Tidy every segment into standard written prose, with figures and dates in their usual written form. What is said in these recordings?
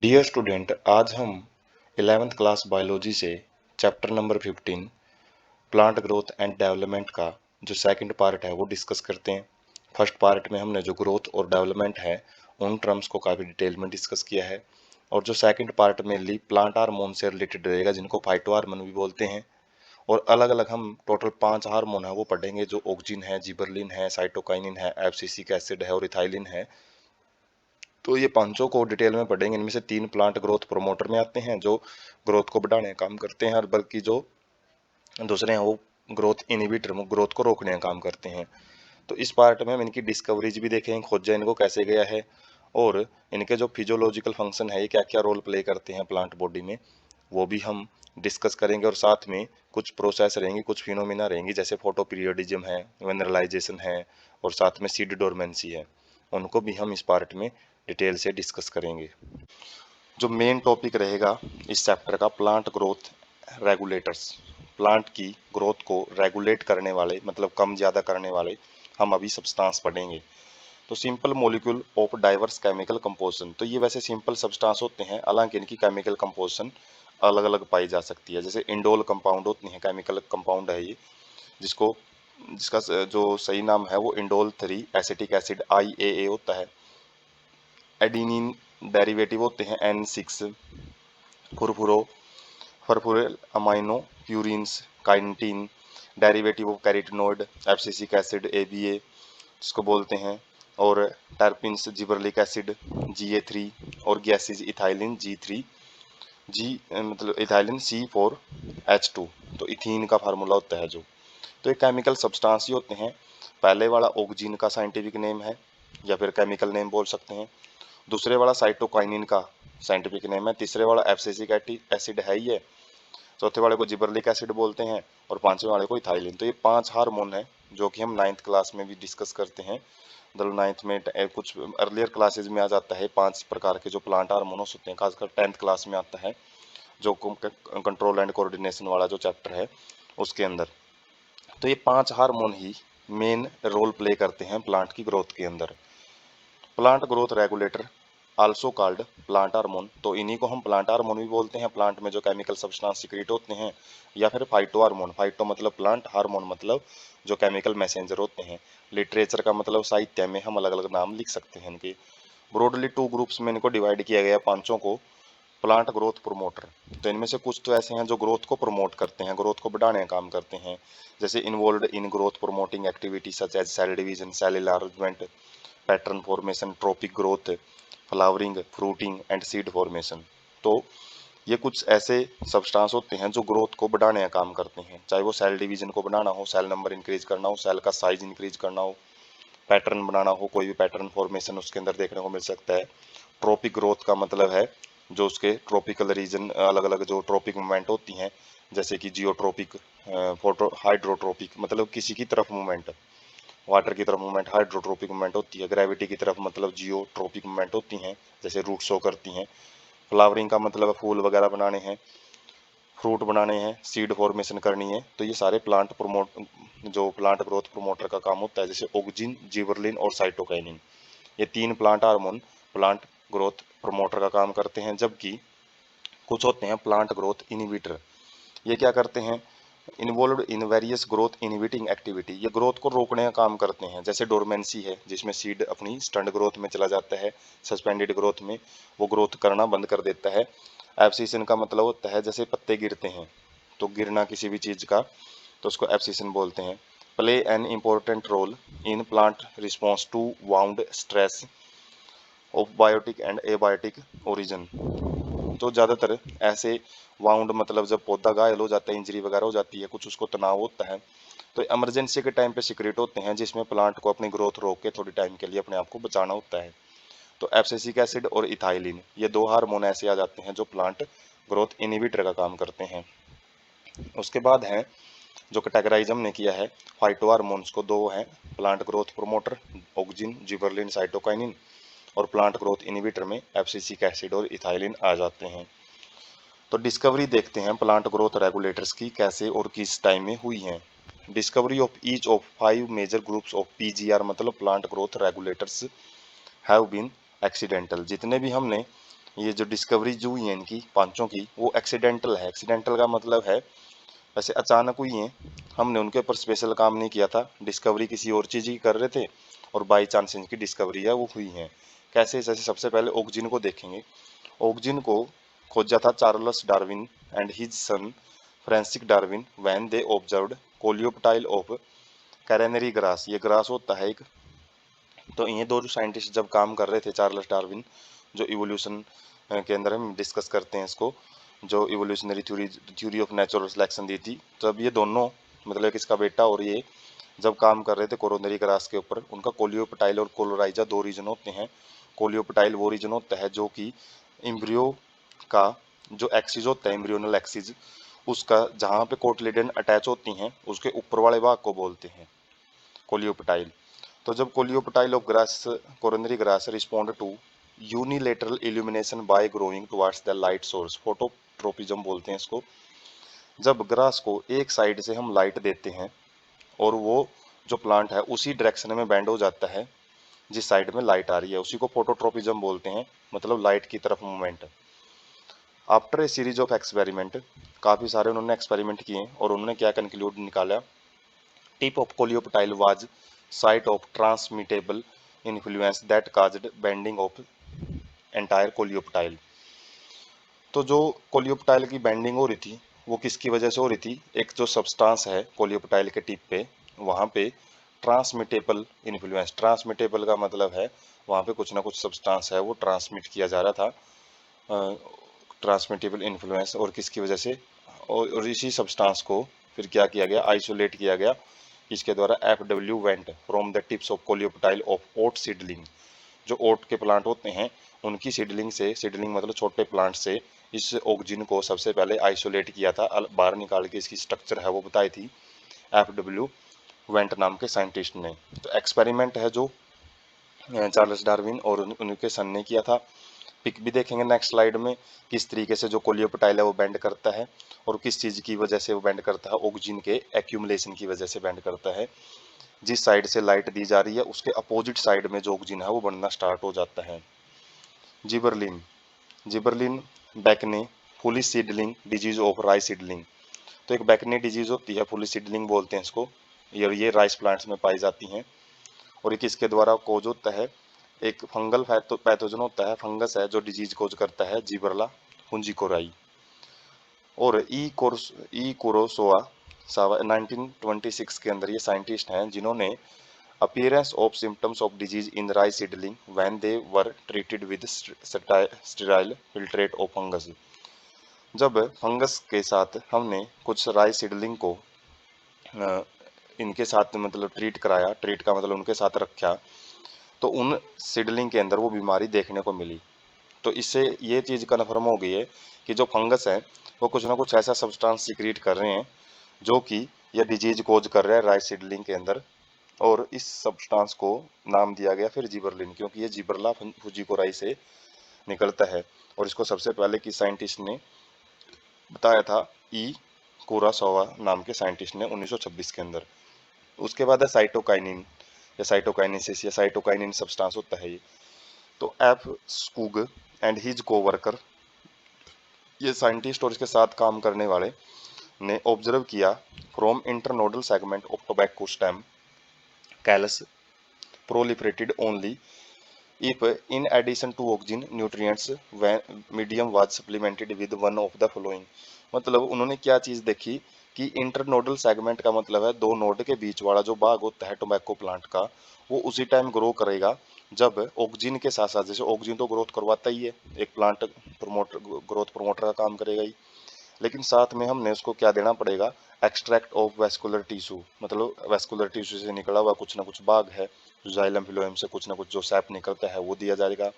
Dear student, आज हम 11th class biology से chapter number 15 plant growth and development का जो सेकंड पार्ट है वो डिस्कस करते हैं। फर्स्ट पार्ट में हमने जो ग्रोथ और डेवलपमेंट है उन टर्म्स को काफ़ी डिटेल में डिस्कस किया है, और जो second part mainly plant hormone से रिलेटेड रहेगा, जिनको फाइटो हार्मोन भी बोलते हैं। और अलग अलग हम टोटल 5 हार्मोन है वो पढ़ेंगे, जो ऑक्सिन है, जिबरलिन है, साइटोकाइनिन है, एब्सिसिक एसिड है और इथाइलिन है। तो ये पांचों को डिटेल में पढ़ेंगे। इनमें से 3 प्लांट ग्रोथ प्रोमोटर में आते हैं, जो ग्रोथ को बढ़ाने का काम करते हैं, और बल्कि जो दूसरे हैं वो ग्रोथ इनहिबिटर, ग्रोथ को रोकने का काम करते हैं। तो इस पार्ट में हम इनकी डिस्कवरीज भी देखेंगे, खोजा इनको कैसे गया है, और इनके जो फिजियोलॉजिकल फंक्शन है, ये क्या क्या रोल प्ले करते हैं प्लांट बॉडी में, वो भी हम डिस्कस करेंगे। और साथ में कुछ प्रोसेस रहेंगी, कुछ फिनोमिना रहेंगी, जैसे फोटो पीरियडिज्म है, मिनरलाइजेशन है, और साथ में सीड डोरमेंसी है। उनको भी हम इस पार्ट में डिटेल से डिस्कस करेंगे। जो मेन टॉपिक रहेगा इस चैप्टर का, प्लांट ग्रोथ रेगुलेटर्स। प्लांट की ग्रोथ को रेगुलेट करने वाले, मतलब कम ज़्यादा करने वाले हम अभी सब्सटेंस पढ़ेंगे। तो simple molecule of diverse chemical composition, तो ये वैसे सिंपल सब्सटेंस होते हैं, हालांकि इनकी केमिकल कंपोजिशन अलग अलग पाई जा सकती है। जैसे इंडोल कंपाउंड होती हैं, केमिकल कंपाउंड है ये, जिसको जिसका जो सही नाम है वो इंडोल 3 एसिटिक एसिड IAA होता है। एडिनिन डेरिवेटिव होते हैं N6 furfuro furfural amino purines kinetin derivative of carotenoid abscisic acid ABA जिसको बोलते हैं, और टर्पिन्स जिबरलिक एसिड GA3, और गैसेज इथाइलिन G3 जी मतलब इथाइलिन C4H2। तो इथीन का फार्मूला होता है जो। तो ये केमिकल सब्सटेंस ही होते हैं। पहले वाला ऑक्सिन का साइंटिफिक नेम है, या फिर केमिकल नेम बोल सकते हैं। दूसरे वाला साइटोकाइनिन का साइंटिफिक नेम है। तीसरे वाला एब्सिसिक एसिड है ही है। चौथे वाले को जिबरलिक एसिड बोलते हैं, और पांचवें वाले को इथाइलिन। तो ये 5 हार्मोन है जो कि हम 9th क्लास में भी डिस्कस करते हैं। मतलब 9th में कुछ अर्लियर क्लासेज में आ जाता है 5 प्रकार के जो प्लांट हार्मोन्स होते हैं, खासकर 10th क्लास में आता है, जो कंट्रोल एंड कोऑर्डिनेशन वाला जो चैप्टर है उसके अंदर। तो ये 5 हार्मोन ही मेन रोल प्ले करते हैं प्लांट की ग्रोथ के अंदर। Plant growth regulator also called plant hormone, तो इन्हीं को हम प्लांट हार्मोन भी बोलते हैं, प्लांट में जो केमिकल सब्सटेंस सिक्रीट होते हैं। या फिर फाइटो हार्मोन, फाइटो मतलब प्लांट, हार्मोन मतलब जो केमिकल मैसेंजर होते हैं। लिटरेचर का मतलब साहित्य में हम अलग अलग नाम लिख सकते हैं इनके। ब्रॉडली 2 ग्रुप्स में इनको डिवाइड किया गया पांचों को। प्लांट ग्रोथ प्रोमोटर, तो इनमें से कुछ तो ऐसे हैं जो ग्रोथ को प्रमोट करते हैं, ग्रोथ को बढ़ाने का काम करते हैं, जैसे involve in growth promoting activity such as cell division, cell enlargement, pattern formation, tropic growth, flowering, fruiting and seed formation. तो ये कुछ ऐसे सब्सटेंस होते हैं जो ग्रोथ को बढ़ाने का काम करते हैं, चाहे वो सेल डिवीजन को बढ़ाना हो, सेल नंबर इंक्रीज करना हो, सेल का साइज इंक्रीज करना हो, पैटर्न बनाना हो, कोई भी पैटर्न फॉर्मेशन उसके अंदर देखने को मिल सकता है। ट्रॉपिक ग्रोथ का मतलब है जो उसके ट्रॉपिकल रीजन, अलग अलग जो ट्रॉपिक मूवमेंट होती हैं, जैसे कि जियोट्रॉपिक, फोटो हाइड्रोट्रॉपिक मतलब किसी की तरफ मूवमेंट, वाटर की तरफ मूवमेंट हाइड्रोट्रोपिक मूवमेंट होती है। ग्रेविटी की तरफ मतलब जियोट्रोपिक मूवमेंट होती हैं, जैसे रूट शो करती हैं। फ्लावरिंग का मतलब फूल वगैरह बनाने हैं, फ्रूट बनाने हैं, सीड फॉर्मेशन करनी है। तो ये सारे प्लांट प्रमोट, जो प्लांट ग्रोथ प्रमोटर का काम होता है, जैसे ऑक्सिन, जिबरलिन और साइटोकाइनिन, ये 3 plant hormone plant growth promoter का काम करते हैं। जबकि कुछ होते हैं प्लांट ग्रोथ इनहिबिटर, ये क्या करते हैं, involve in various growth inhibiting activity, ये ग्रोथ को रोकने का काम करते हैं। जैसे डोरमेंसी है, जिसमें सीड अपनी स्टंड ग्रोथ में चला जाता है, सस्पेंडेड ग्रोथ में, वो ग्रोथ करना बंद कर देता है। एब्सिशन का मतलब होता है जैसे पत्ते गिरते हैं, तो गिरना किसी भी चीज का, तो उसको एब्सिशन बोलते हैं। Play an important role in plant response to wound stress of biotic and abiotic origin. तो ज़्यादातर ऐसे वाउंड मतलब जब पौधा घायल हो जाता है, इंजरी वगैरह हो जाती है, कुछ उसको तनाव होता है, तो इमरजेंसी के टाइम पे सिक्रेट होते हैं, जिसमें प्लांट को अपनी ग्रोथ रोक के थोड़ी टाइम के लिए अपने आप को बचाना होता है। तो एब्सिसिक एसिड और इथाइलिन, ये 2 हार्मोन ऐसे आ जाते हैं जो प्लांट ग्रोथ इनहिबिटर का काम करते हैं। उसके बाद है जो कैटेगराइज हमने किया है फाइटो हार्मोन्स को, 2 हैं plant growth promoter, auxin, gibberellin, cytokinin, और प्लांट ग्रोथ इनहिबिटर में एब्सिसिक एसिड और इथाइलिन आ जाते हैं। तो डिस्कवरी देखते हैं प्लांट ग्रोथ रेगुलेटर्स की कैसे और किस टाइम में हुई हैं। Discovery of each of 5 major groups of PGR मतलब plant growth regulators have been accidental. जितने भी हमने ये जो डिस्कवरी जो हुई है इनकी पांचों की, वो एक्सीडेंटल है। एक्सीडेंटल का मतलब है वैसे अचानक हुई हैं, हमने उनके ऊपर स्पेशल काम नहीं किया था, डिस्कवरी किसी और चीज़ की कर रहे थे और बाई चांस इनकी डिस्कवरी है वो हुई है। कैसे? जैसे सबसे पहले ऑक्सीजन को देखेंगे। ऑक्सीजन को खोजा था Charles Darwin and his son Francis Darwin when they observed coleoptile of canary grass. ये ग्रास होता है एक। तो ये दो जो साइंटिस्ट जब काम कर रहे थे, चार्ल्स डार्विन जो इवोल्यूशन के अंदर हम डिस्कस करते हैं इसको, जो evolutionary theory of natural selection दी थी, तब ये दोनों मतलब इसका बेटा और ये जब काम कर रहे थे कोरोनरी ग्रास के ऊपर, उनका कोलियोप्टाइल और कोलोराइजा दो रीजन होते हैं। कोलियोप्टाइल वो रीजन होता है जो कि एम्ब्रियो का जो एक्सिस होता है, एम्ब्रियोनल एक्सिस, उसका जहाँ पे कोटलिडन अटैच होती हैं उसके ऊपर वाले भाग को बोलते हैं कोलियोप्टाइल। तो जब coleoptile of grass coronary grass respond to unilateral illumination by growing towards the light source, phototropism बोलते हैं इसको। जब ग्रास को एक साइड से हम लाइट देते हैं और वो जो प्लांट है उसी डायरेक्शन में बेंड हो जाता है जिस साइड में लाइट आ रही है, उसी को फोटोट्रोपिज्म बोलते हैं, मतलब लाइट की तरफ movement. After a series of experiment, काफ़ी सारे उन्होंने एक्सपेरिमेंट किए और उन्होंने क्या कंक्लूड निकाला, tip of coleoptile was site of transmittable influence that caused bending of entire coleoptile. तो जो कोलियोप्टाइल की बेंडिंग हो रही थी वो किसकी वजह से हो रही थी? एक जो सब्सटेंस है कोलियोप्टाइल के टिप पे, वहाँ पे ट्रांसमिटेबल इन्फ्लुएंस, ट्रांसमिटेबल का मतलब है वहाँ पे कुछ ना कुछ सब्सटेंस है वो ट्रांसमिट किया जा रहा था, ट्रांसमिटेबल इन्फ्लुएंस। और किसकी वजह से? और इसी सब्सटेंस को फिर क्या किया गया? आइसोलेट किया गया इसके द्वारा। FW went from the tips of coleoptile of oat seedling, जो ओट के प्लांट होते हैं उनकी सीडलिंग से, सीडलिंग मतलब छोटे प्लांट से, इस ऑक्सीजन को सबसे पहले आइसोलेट किया था, बाहर निकाल के इसकी स्ट्रक्चर है वो बताई थी FW वेंट नाम के साइंटिस्ट ने। तो एक्सपेरिमेंट है जो चार्ल्स डार्विन और उनके सन ने किया था। पिक भी देखेंगे नेक्स्ट स्लाइड में, किस तरीके से जो कोलियोप्टाइल है वो बेंड करता है और किस चीज़ की वजह से वो बेंड करता है, ऑक्सीजन के एक्यूमुलेशन की वजह से बेंड करता है। जिस साइड से लाइट दी जा रही है उसके अपोजिट साइड में जो ऑक्सीजन है वो बनना स्टार्ट हो जाता है। Gibberellin, gibberellin bakanae foolish seedling disease of rice seedling. तो एक बैकने डिजीज होती है, फुली सीडलिंग बोलते हैं इसको, ये राइस प्लांट्स में पाई जाती हैं। और ये किसके द्वारा कोज होता है? एक फंगल पैथोजन होता है, फंगस है जो डिजीज कोज करता है, जिबरला हुंजिकोराई। और ई कोरोसोआ सावा 1926 के अंदर ये साइंटिस्ट हैं जिन्होंने appearance of symptoms of disease in rice seedling when they were treated with sterile filtrate of fungus. जब फंगस के साथ हमने कुछ राइस सीडलिंग को इनके साथ मतलब ट्रीट कराया, ट्रीट का मतलब उनके साथ रखा, तो उन सीडलिंग के अंदर वो बीमारी देखने को मिली। तो इससे ये चीज़ कन्फर्म हो गई है कि जो फंगस है वो कुछ ना कुछ ऐसा सब्सटेंस सीक्रेट कर रहे हैं जो कि यह डिजीज कोज कर रहा है राइस सीडलिंग के अंदर। और इस सब्सटेंस को नाम दिया गया फिर जिबरलिन, क्योंकि ये जिबरला फुजीकोराई से निकलता है। और इसको सबसे पहले किस साइंटिस्ट ने बताया था? ई कुरासावा नाम के साइंटिस्ट ने 1926 के अंदर। उसके बाद है साइटोकाइनिन या साइटोकाइनेसिस या साइटोकाइनिन सब्सटेंस होता है ये। तो F Skoog and his co-worker, ये साइंटिस्ट और इसके साथ काम करने वाले ने ऑब्जर्व किया from internodal segment of tobacco stem callus proliferated only if in addition to oxygen nutrients when medium was supplemented with one of the following। मतलब उन्होंने क्या चीज देखी कि इंटरनोडल सेगमेंट का मतलब है दो नोड के बीच वाला जो भाग होता है टोबैको प्लांट का, वो उसी टाइम ग्रो करेगा जब ऑक्सीजन के साथ साथ, जैसे ऑक्सीजन तो ग्रोथ करवाता ही है, एक प्लांट प्रमोटर ग्रोथ प्रमोटर का काम करेगा ही, लेकिन साथ में हमने उसको क्या देना पड़ेगा? एक्सट्रैक्ट ऑफ वेस्कुलर टिश्यू, मतलब वेस्कुलर टिश्यू से निकला हुआ कुछ ना कुछ भाग है, जाइलम फिलोएम से कुछ ना कुछ जो सैप निकलता है वो दिया जाएगा।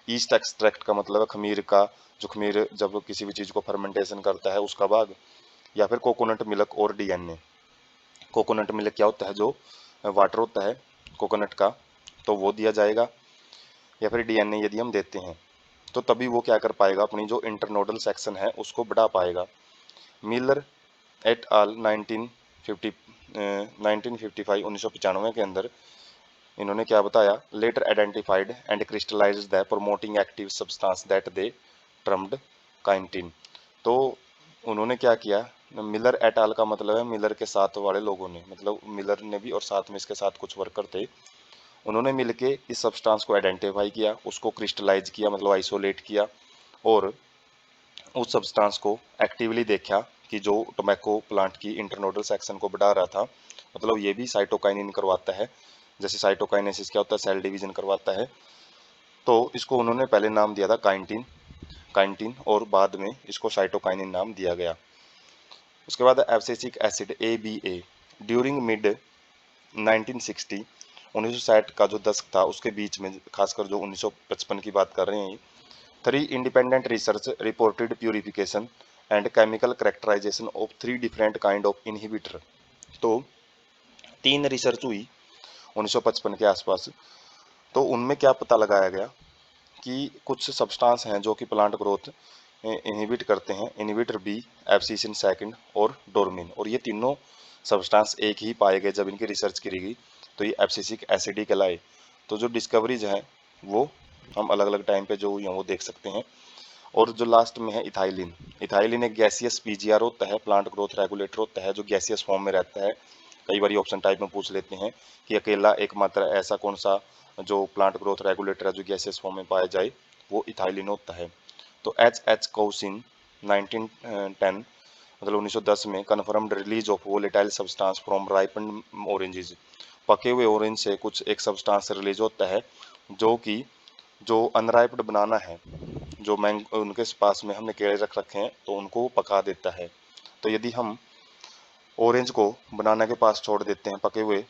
ईस्ट एक्सट्रैक्ट का मतलब है खमीर का, जो खमीर जब किसी भी चीज़ को फर्मेंटेशन करता है उसका भाग। या फिर कोकोनट मिल्क और DNA। कोकोनट मिल्क क्या होता है? जो वाटर होता है कोकोनट का, तो वो दिया जाएगा। या फिर DNA यदि हम देते हैं तो तभी वो क्या कर पाएगा? अपनी जो इंटरनोडल सेक्शन है उसको बढ़ा पाएगा। मिलर एट आल 1955 1995 के अंदर इन्होंने क्या बताया, later identified and crystallised the promoting active substance that they termed kinetin. तो उन्होंने क्या किया, मिलर एट आल का मतलब है मिलर के साथ वाले लोगों ने, मतलब मिलर ने भी और साथ में इसके साथ कुछ वर्कर थे, उन्होंने मिलके इस सब्सटेंस को आइडेंटिफाई किया, उसको क्रिस्टलाइज किया मतलब आइसोलेट किया, और उस सब्सटेंस को एक्टिवली देखा कि जो टोबैको प्लांट की इंटरनोडल सेक्शन को बढ़ा रहा था, मतलब ये भी साइटोकाइनिन करवाता है, जैसे साइटोकाइनेसिस क्या होता है, सेल डिवीजन करवाता है। तो इसको उन्होंने पहले नाम दिया था काइंटिन, काइंटिन, और बाद में इसको साइटोकाइनिन नाम दिया गया। उसके बाद abscisic acid ABA during mid 1960, 1960 का जो दशक था उसके बीच में, खासकर जो 1955 की बात कर रहे हैं, 3 independent research reported purification and chemical characterisation of 3 different kind of inhibitor. तो 3 रिसर्च हुई 1955 के आसपास, तो उनमें क्या पता लगाया गया कि कुछ सब्सटेंस हैं जो कि प्लांट ग्रोथ इनहिबिट करते हैं, इनहिबिटर बी, एब्सिसिन सेकंड और डोरमिन, और ये तीनों सब्सटेंस एक ही पाए गए जब इनकी रिसर्च करी गई, तो ये एब्सिसिक एसिड ही कहलाए। तो जो डिस्कवरीज हैं वो हम अलग अलग टाइम पे जो हुई हैं वो देख सकते हैं। और जो लास्ट में है इथाइलिन, इथाइलिन एक गैसियस PGR होता है, प्लांट ग्रोथ रेगुलेटर होता है, जो गैसियस फॉर्म में रहता है। कई बार ऑप्शन टाइप में पूछ लेते हैं कि अकेला एकमात्र ऐसा कौन सा जो प्लांट ग्रोथ रेगुलेटर है जो गैसियस फॉर्म में पाया जाए, वो इथाइलिन होता है। तो H कौसिन 1910 मतलब 1910 में confirmed release of volatile substance from ripen oranges, पके हुए ऑरेंज से कुछ एक सब्सटेंस रिलीज होता है जो कि जो अनराइप्ड बनाना है, जो मैंग उनके पास में हमने केले रख रखे हैं तो उनको पका देता है। तो यदि हम ऑरेंज को बनाना के पास छोड़ देते हैं, पके हुए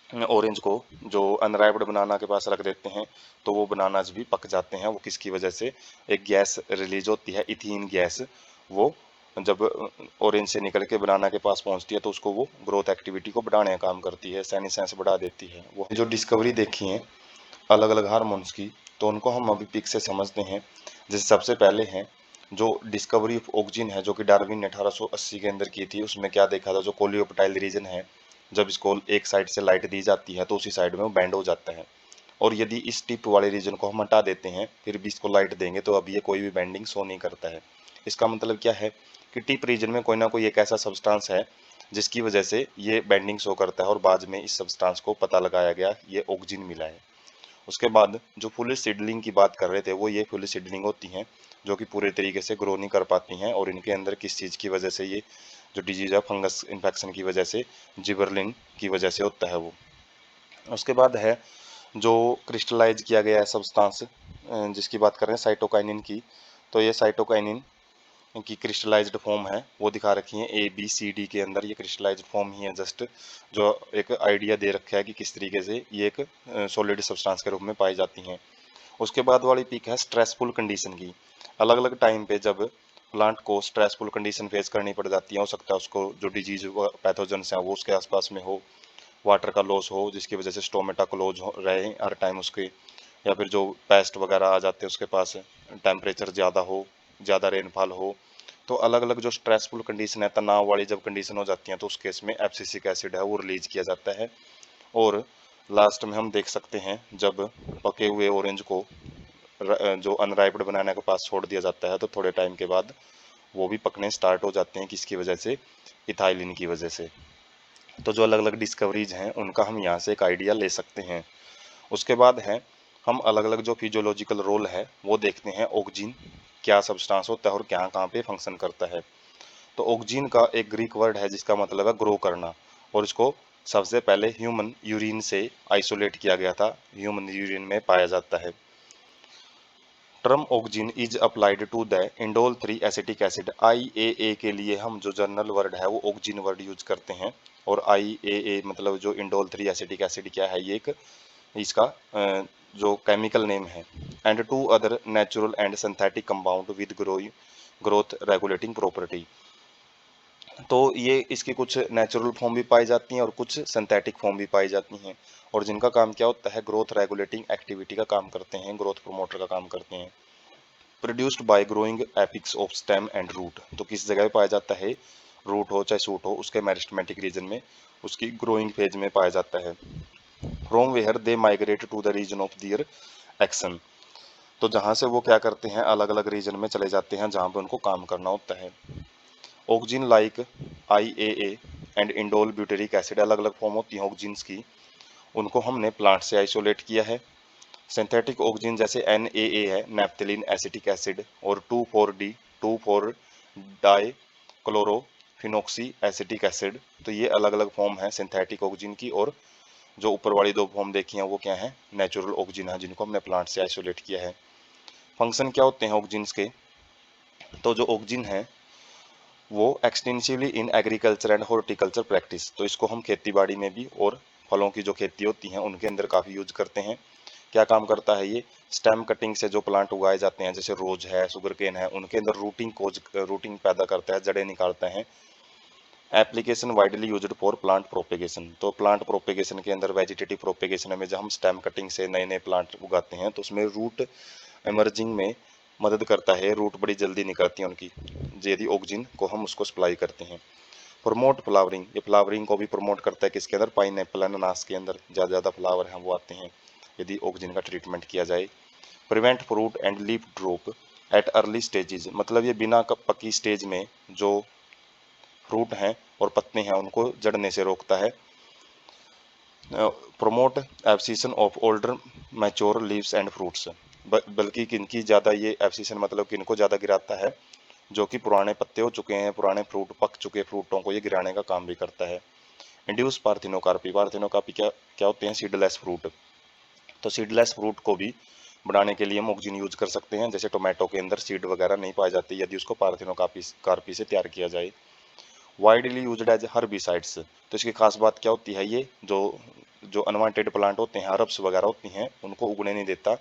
ऑरेंज को जो अनराइप्ड बनाना के पास रख देते हैं, तो वो बनानाज भी पक जाते हैं। वो किसकी वजह से, एक गैस रिलीज होती है इथीन गैस, वो जब ऑरेंज से निकल के बनाना के पास पहुंचती है तो उसको वो ग्रोथ एक्टिविटी को बढ़ाने का काम करती है, सेनेसेंस बढ़ा देती है। वो जो डिस्कवरी देखी है अलग अलग हार्मोन्स की, तो उनको हम अभी पिक से समझते हैं। जैसे सबसे पहले है जो डिस्कवरी ऑफ ऑक्सीजन है, जो कि डार्विन ने 1880 के अंदर की थी। उसमें क्या देखा था, जो कोलियोप्टाइल रीजन है, जब इसको एक साइड से लाइट दी जाती है तो उसी साइड में वो बैंड हो जाता है, और यदि इस टिप वाले रीजन को हम हटा देते हैं फिर भी इसको लाइट देंगे तो अब ये कोई भी बैंडिंग शो नहीं करता है। इसका मतलब क्या है कि टिप रीजन में कोई ना कोई एक ऐसा सब्सटेंस है जिसकी वजह से ये बैंडिंग शो करता है, और बाद में इस सब्सटेंस को पता लगाया गया ये ऑक्सीजन मिला है। उसके बाद जो फुल सीडलिंग की बात कर रहे थे, वो ये फुल सीडलिंग होती हैं जो कि पूरे तरीके से ग्रो नहीं कर पाती हैं, और इनके अंदर किस चीज़ की वजह से ये जो डिजीज है फंगस इन्फेक्शन की वजह से, जिबरलिन की वजह से होता है वो। उसके बाद है जो क्रिस्टलाइज किया गया है सब्सटेंस, जिसकी बात कर रहे हैं साइटोकाइनिन की, तो ये साइटोकाइनिन की क्रिस्टलाइज्ड फॉर्म है वो दिखा रखी है ABCD के अंदर। ये क्रिस्टलाइज्ड फॉर्म ही है, जस्ट जो एक आइडिया दे रखा है कि किस तरीके से ये एक सॉलिड सब्सटेंस के रूप में पाई जाती हैं। उसके बाद वाली पिक है स्ट्रेसफुल कंडीशन की। अलग अलग टाइम पे जब प्लांट को स्ट्रेसफुल कंडीशन फेस करनी पड़ जाती है, हो सकता है उसको जो डिजीज पैथोजेंस हैं वो उसके आसपास में हो, वाटर का लॉस हो जिसकी वजह से स्टोमेटा क्लोज रहे हर टाइम उसके, या फिर जो पेस्ट वगैरह आ जाते हैं उसके पास, टेम्परेचर ज़्यादा हो, ज़्यादा रेनफॉल हो, तो अलग अलग जो स्ट्रेसफुल कंडीशन है, तनाव वाली जब कंडीशन हो जाती है तो उस केस में एब्सिसिक एसिड है वो रिलीज किया जाता है। और लास्ट में हम देख सकते हैं जब पके हुए ऑरेंज को जो अनराइप्ड बनाने के पास छोड़ दिया जाता है तो थोड़े टाइम के बाद वो भी पकने स्टार्ट हो जाते हैं, किसकी वजह से, इथाइलिन की वजह से। तो जो अलग अलग डिस्कवरीज हैं उनका हम यहाँ से एक आइडिया ले सकते हैं। उसके बाद है हम अलग अलग जो फिजियोलॉजिकल रोल है वो देखते हैं, ऑक्सीजन क्या सब्सटेंस होता है और क्या कहाँ पे फंक्शन करता है। तो ऑक्सीजन का एक ग्रीक वर्ड है जिसका मतलब है ग्रो करना, और इसको सबसे पहले ह्यूमन यूरिन से आइसोलेट किया गया था, ह्यूमन यूरिन में पाया जाता है। Term auxin is applied to the indole 3 acetic acid. IAA के लिए हम जो जनरल वर्ड है वो ऑक्सीजन वर्ड यूज करते हैं, और IAA मतलब जो इंडोल 3 एसिटिक एसिड क्या है, ये एक इसका जो केमिकल नेम है। And to other natural and synthetic compound with growth regulating property. तो ये इसकी कुछ नेचुरल फॉर्म भी पाई जाती हैं और कुछ सिंथेटिक फॉर्म भी पाई जाती हैं, और जिनका काम क्या होता है, ग्रोथ रेगुलेटिंग एक्टिविटी का काम करते हैं, ग्रोथ प्रोमोटर का काम करते हैं। Produced by growing apex of stem and root. तो किस जगह पे पाया जाता है, रूट हो चाहे सूट हो, उसके मेरिस्टेमेटिक रीजन में उसकी ग्रोइंग फेज में पाया जाता है। From where they migrate to the region of their action. तो जहाँ से वो क्या करते हैं, अलग अलग रीजन में चले जाते हैं जहाँ पे उनको काम करना होता है। Auxin like IAA and indole butyric acid, अलग अलग फॉर्म होती हैं ऑक्सिन्स की, उनको हमने प्लांट से आइसोलेट किया है। सिंथेटिक ऑक्सिन जैसे NaA है, नैप्थेलिन एसिटिक एसिड, और 2,4-D 2,4 डाई क्लोरोफिनॉक्सी एसिटिक एसिड। तो ये अलग अलग फॉर्म है सिंथेटिक ऑक्सिन की, और जो ऊपर वाली दो फॉर्म देखी हैं वो क्या है, नेचुरल ऑक्सिन है, जिनको हमने प्लांट से आइसोलेट किया है। फंक्शन क्या होते हैं ऑक्सिन्स के, तो जो ऑक्सिन है वो extensively in agriculture and horticulture practice, तो इसको हम खेती बाड़ी में भी और फलों की जो खेती होती हैं उनके अंदर काफ़ी यूज करते हैं। क्या काम करता है ये, स्टेम कटिंग से जो प्लांट उगाए जाते हैं जैसे रोज है, शुगर केन है, उनके अंदर रूटिंग पैदा करता है, जड़ें निकालता है। Application widely used for plant propagation, तो प्लांट प्रोपेगेशन के अंदर वेजिटेटिव प्रोपेगेशन में जब हम स्टेम कटिंग से नए नए प्लांट उगाते हैं तो उसमें रूट एमर्जिंग में मदद करता है, रूट बड़ी जल्दी निकलती है उनकी, यदि ऑक्सिन को हम उसको सप्लाई करते हैं। प्रमोट फ्लावरिंग, ये फ्लावरिंग को भी प्रमोट करता है, किसके अंदर, पाइनएप्पल अनानास के अंदर ज़्यादा फ्लावर हैं वो आते हैं यदि ऑक्सिन का ट्रीटमेंट किया जाए। Prevent fruit and leaf drop at early stages, मतलब ये बिना पकी स्टेज में जो फ्रूट हैं और पत्ते हैं उनको जड़ने से रोकता है। Promote abscission of older mature leaves and fruits, बल्कि किनकी ज़्यादा, ये एब्सिशन मतलब किनको ज़्यादा गिराता है, जो कि पुराने पत्ते हो चुके हैं, पुराने फ्रूट, पक चुके फ्रूटों को ये गिराने का काम भी करता है। इंड्यूस पार्थिनोकार्पी, पार्थिनोकार्पी क्या क्या होते हैं, सीडलेस फ्रूट, तो सीडलेस फ्रूट को भी बढ़ाने के लिए हम ऑक्सिन यूज कर सकते हैं, जैसे टोमेटो के अंदर सीड वगैरह नहीं पाई जाती यदि उसको पार्थिनोकार्पी से तैयार किया जाए। वाइडली यूज्ड एज हर्बिसाइड्स, तो इसकी खास बात क्या होती है, ये जो अनवांटेड प्लांट होते हैं, हर्ब्स वगैरह होती हैं, उनको उगने नहीं देता।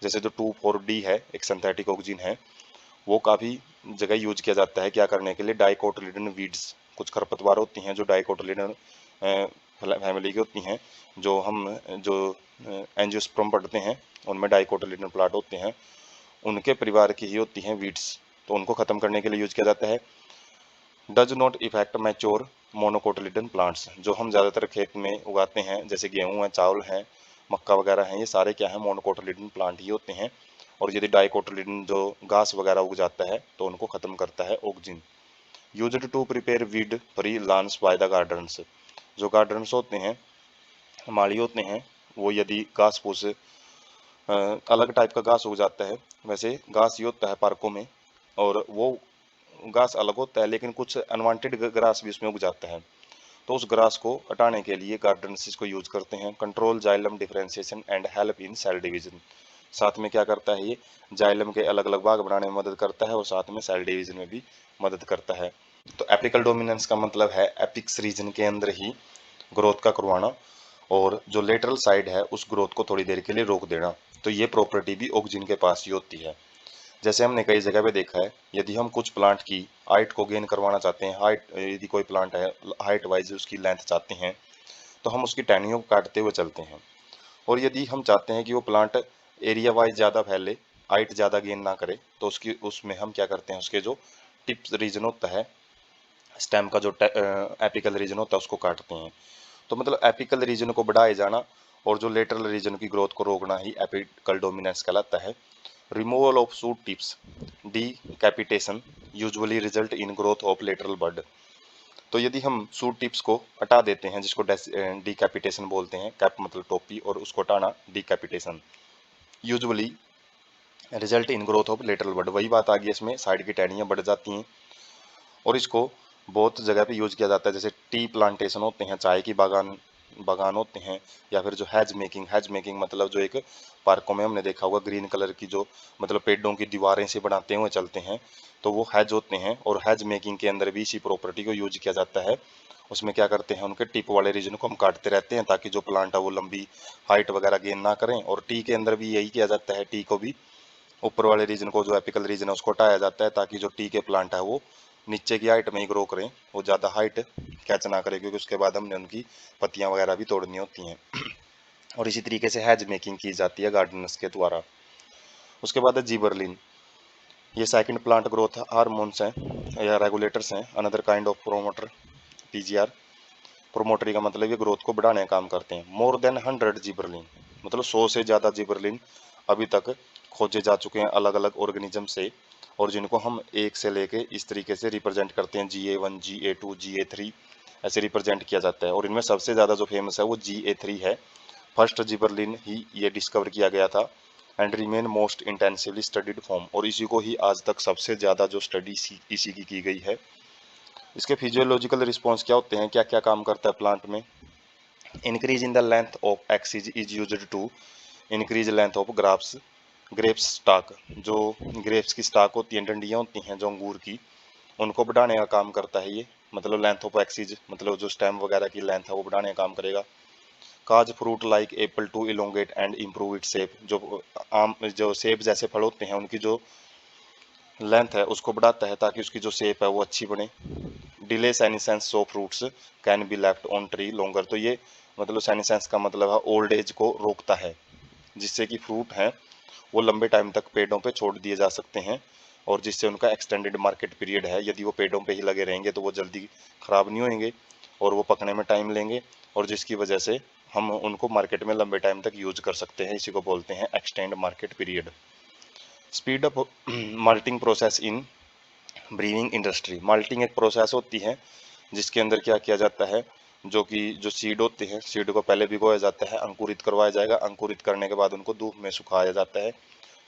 जैसे जो 2,4-D है, एक सिंथेटिक ऑक्सिन है, वो काफ़ी जगह यूज किया जाता है क्या करने के लिए, डाइकोटिलिडन वीड्स, कुछ खरपतवार होती हैं जो डाइकोटिलिडन फैमिली की होती हैं, जो एंजियोस्पर्म पढ़ते हैं उनमें डाइकोटिलिडन प्लांट होते हैं, उनके परिवार की ही होती हैं वीड्स, तो उनको ख़त्म करने के लिए यूज किया जाता है। Does not effect mature monocotyledon plants, जो हम ज़्यादातर खेत में उगाते हैं जैसे गेहूँ है, चावल है, मक्का वगैरह हैं, ये सारे क्या है, मोनोकोटिलिडन प्लांट ही होते हैं। और यदि डाइकोटिलिडन जो घास वगैरह उग जाता है तो उनको ख़त्म करता है auxin. Used to prepare weed free lawns by the gardens, जो गार्डन्स होते हैं, माली होते हैं, वो यदि घास फूस अलग टाइप का घास उग जाता है, वैसे घास ये होता है पार्कों में, और वो घास अलग होता है लेकिन कुछ अनवांटेड ग्रास भी उसमें उग जाता है, तो उस ग्रास को हटाने के लिए गार्डन्स इसको यूज करते हैं। Control xylem differentiation and help in cell division, साथ में क्या करता है ये, जाइलम के अलग अलग भाग बनाने में मदद करता है और साथ में सेल डिवीजन में भी मदद करता है। तो एपिकल डोमिनेंस का मतलब है एपिक्स रीजन के अंदर ही ग्रोथ का करवाना, और जो लेटरल साइड है उस ग्रोथ को थोड़ी देर के लिए रोक देना। तो ये प्रॉपर्टी भी ऑक्सिन के पास ही होती है। जैसे हमने कई जगह पे देखा है, यदि हम कुछ प्लांट की हाइट को गेन करवाना चाहते हैं, हाइट यदि कोई प्लांट है हाइट वाइज उसकी लेंथ चाहते हैं, तो हम उसकी टहनियों को काटते हुए चलते हैं। और यदि हम चाहते हैं कि वो प्लांट एरिया वाइज ज़्यादा फैले, हाइट ज़्यादा गेन ना करे, तो उसमें हम क्या करते हैं, उसके जो टिप्स रीजन होता है, स्टेम का जो एपिकल रीजन होता है उसको काटते हैं। तो मतलब एपिकल रीजन को बढ़ाए जाना और जो लेटरल रीजन की ग्रोथ को रोकना ही एपिकल डोमिनेंस कहलाता है। Removal of shoot tips decapitation usually result in growth of lateral bud, तो यदि हम शूट टिप्स को हटा देते हैं, जिसको डीकैपिटेशन बोलते हैं, कैप मतलब टोपी और उसको हटाना decapitation, usually result in growth of lateral bud, वही बात आ गई, इसमें साइड की टहनियाँ बढ़ जाती हैं। और इसको बहुत जगह पे यूज किया जाता है, जैसे टी प्लांटेशन होते हैं, चाय की बागान बागान होते हैं, या फिर जो हैज मेकिंग मतलब जो एक पार्कों में हमने देखा होगा ग्रीन कलर की जो मतलब पेड़ों की दीवारें से बनाते हुए चलते हैं, तो वो हैज होते हैं। और हैज मेकिंग के अंदर भी इसी प्रॉपर्टी को यूज किया जाता है। उसमें क्या करते हैं, उनके टिप वाले रीजन को हम काटते रहते हैं ताकि जो प्लांट है वो लंबी हाइट वगैरह गेन ना करें। और टी के अंदर भी यही किया जाता है, टी को भी ऊपर वाले रीजन को, जो एपिकल रीजन है उसको हटाया जाता है ताकि जो टी के प्लांट है वो नीचे की हाइट में ही ग्रो करें, वो ज़्यादा हाइट कैच ना करें, क्योंकि उसके बाद हमने उनकी पत्तियां वगैरह भी तोड़नी होती हैं। और इसी तरीके से हैज मेकिंग की जाती है गार्डनर्स के द्वारा। उसके बाद है जीबरलिन, ये सेकंड प्लांट ग्रोथ हार्मोन्स हैं या रेगुलेटर्स हैं, another kind of promoter, PGR। प्रोमोटरी का मतलब ये ग्रोथ को बढ़ाने का काम करते हैं। मोर देन 100 जिबरलिन, मतलब 100 से ज़्यादा जिबरलिन अभी तक खोजे जा चुके हैं अलग अलग ऑर्गेनिज्म से, और जिनको हम एक से लेके इस तरीके से रिप्रेजेंट करते हैं, GA1, GA2, GA3 ऐसे रिप्रेजेंट किया जाता है। और इनमें सबसे ज़्यादा जो फेमस है वो GA3 है। फर्स्ट जिबरलिन ही ये डिस्कवर किया गया था and remain most intensively studied form, और इसी को ही आज तक सबसे ज़्यादा जो स्टडी इसी की गई है। इसके फिजियोलॉजिकल रिस्पॉन्स क्या होते हैं, क्या क्या काम करता है प्लांट में। Increase in the length of axis is used to increase length of grapes stalk, जो ग्रेप्स की स्टाक होती हैं, डंडियाँ होती हैं जो अंगूर की, उनको बढ़ाने का काम करता है ये, मतलब लेंथ ऑफ एक्सिस, मतलब जो स्टेम वगैरह की लेंथ है वो बढ़ाने का काम करेगा। Cause fruit like apple to elongate and improve it shape, जो आम जो सेब जैसे फल होते हैं उनकी जो लेंथ है उसको बढ़ाता है ताकि उसकी जो शेप है वो अच्छी बने। Delay senescence of fruits can be left on tree longer, तो ये मतलब सेनिसेंस का मतलब है ओल्ड एज को रोकता है, जिससे कि फ्रूट हैं वो लंबे टाइम तक पेड़ों पे छोड़ दिए जा सकते हैं, और जिससे उनका एक्सटेंडेड मार्केट पीरियड है, यदि वो पेड़ों पे ही लगे रहेंगे तो वो जल्दी ख़राब नहीं होंगे और वो पकने में टाइम लेंगे, और जिसकी वजह से हम उनको मार्केट में लंबे टाइम तक यूज कर सकते हैं। इसी को बोलते हैं extend market period. Speed up malting process in briefing industry, malting एक प्रोसेस होती है जिसके अंदर क्या किया जाता है, जो कि जो सीड होते हैं, सीड को पहले भिगोया जाता है, अंकुरित करवाया जाएगा, अंकुरित करने के बाद उनको धूप में सुखाया जाता है,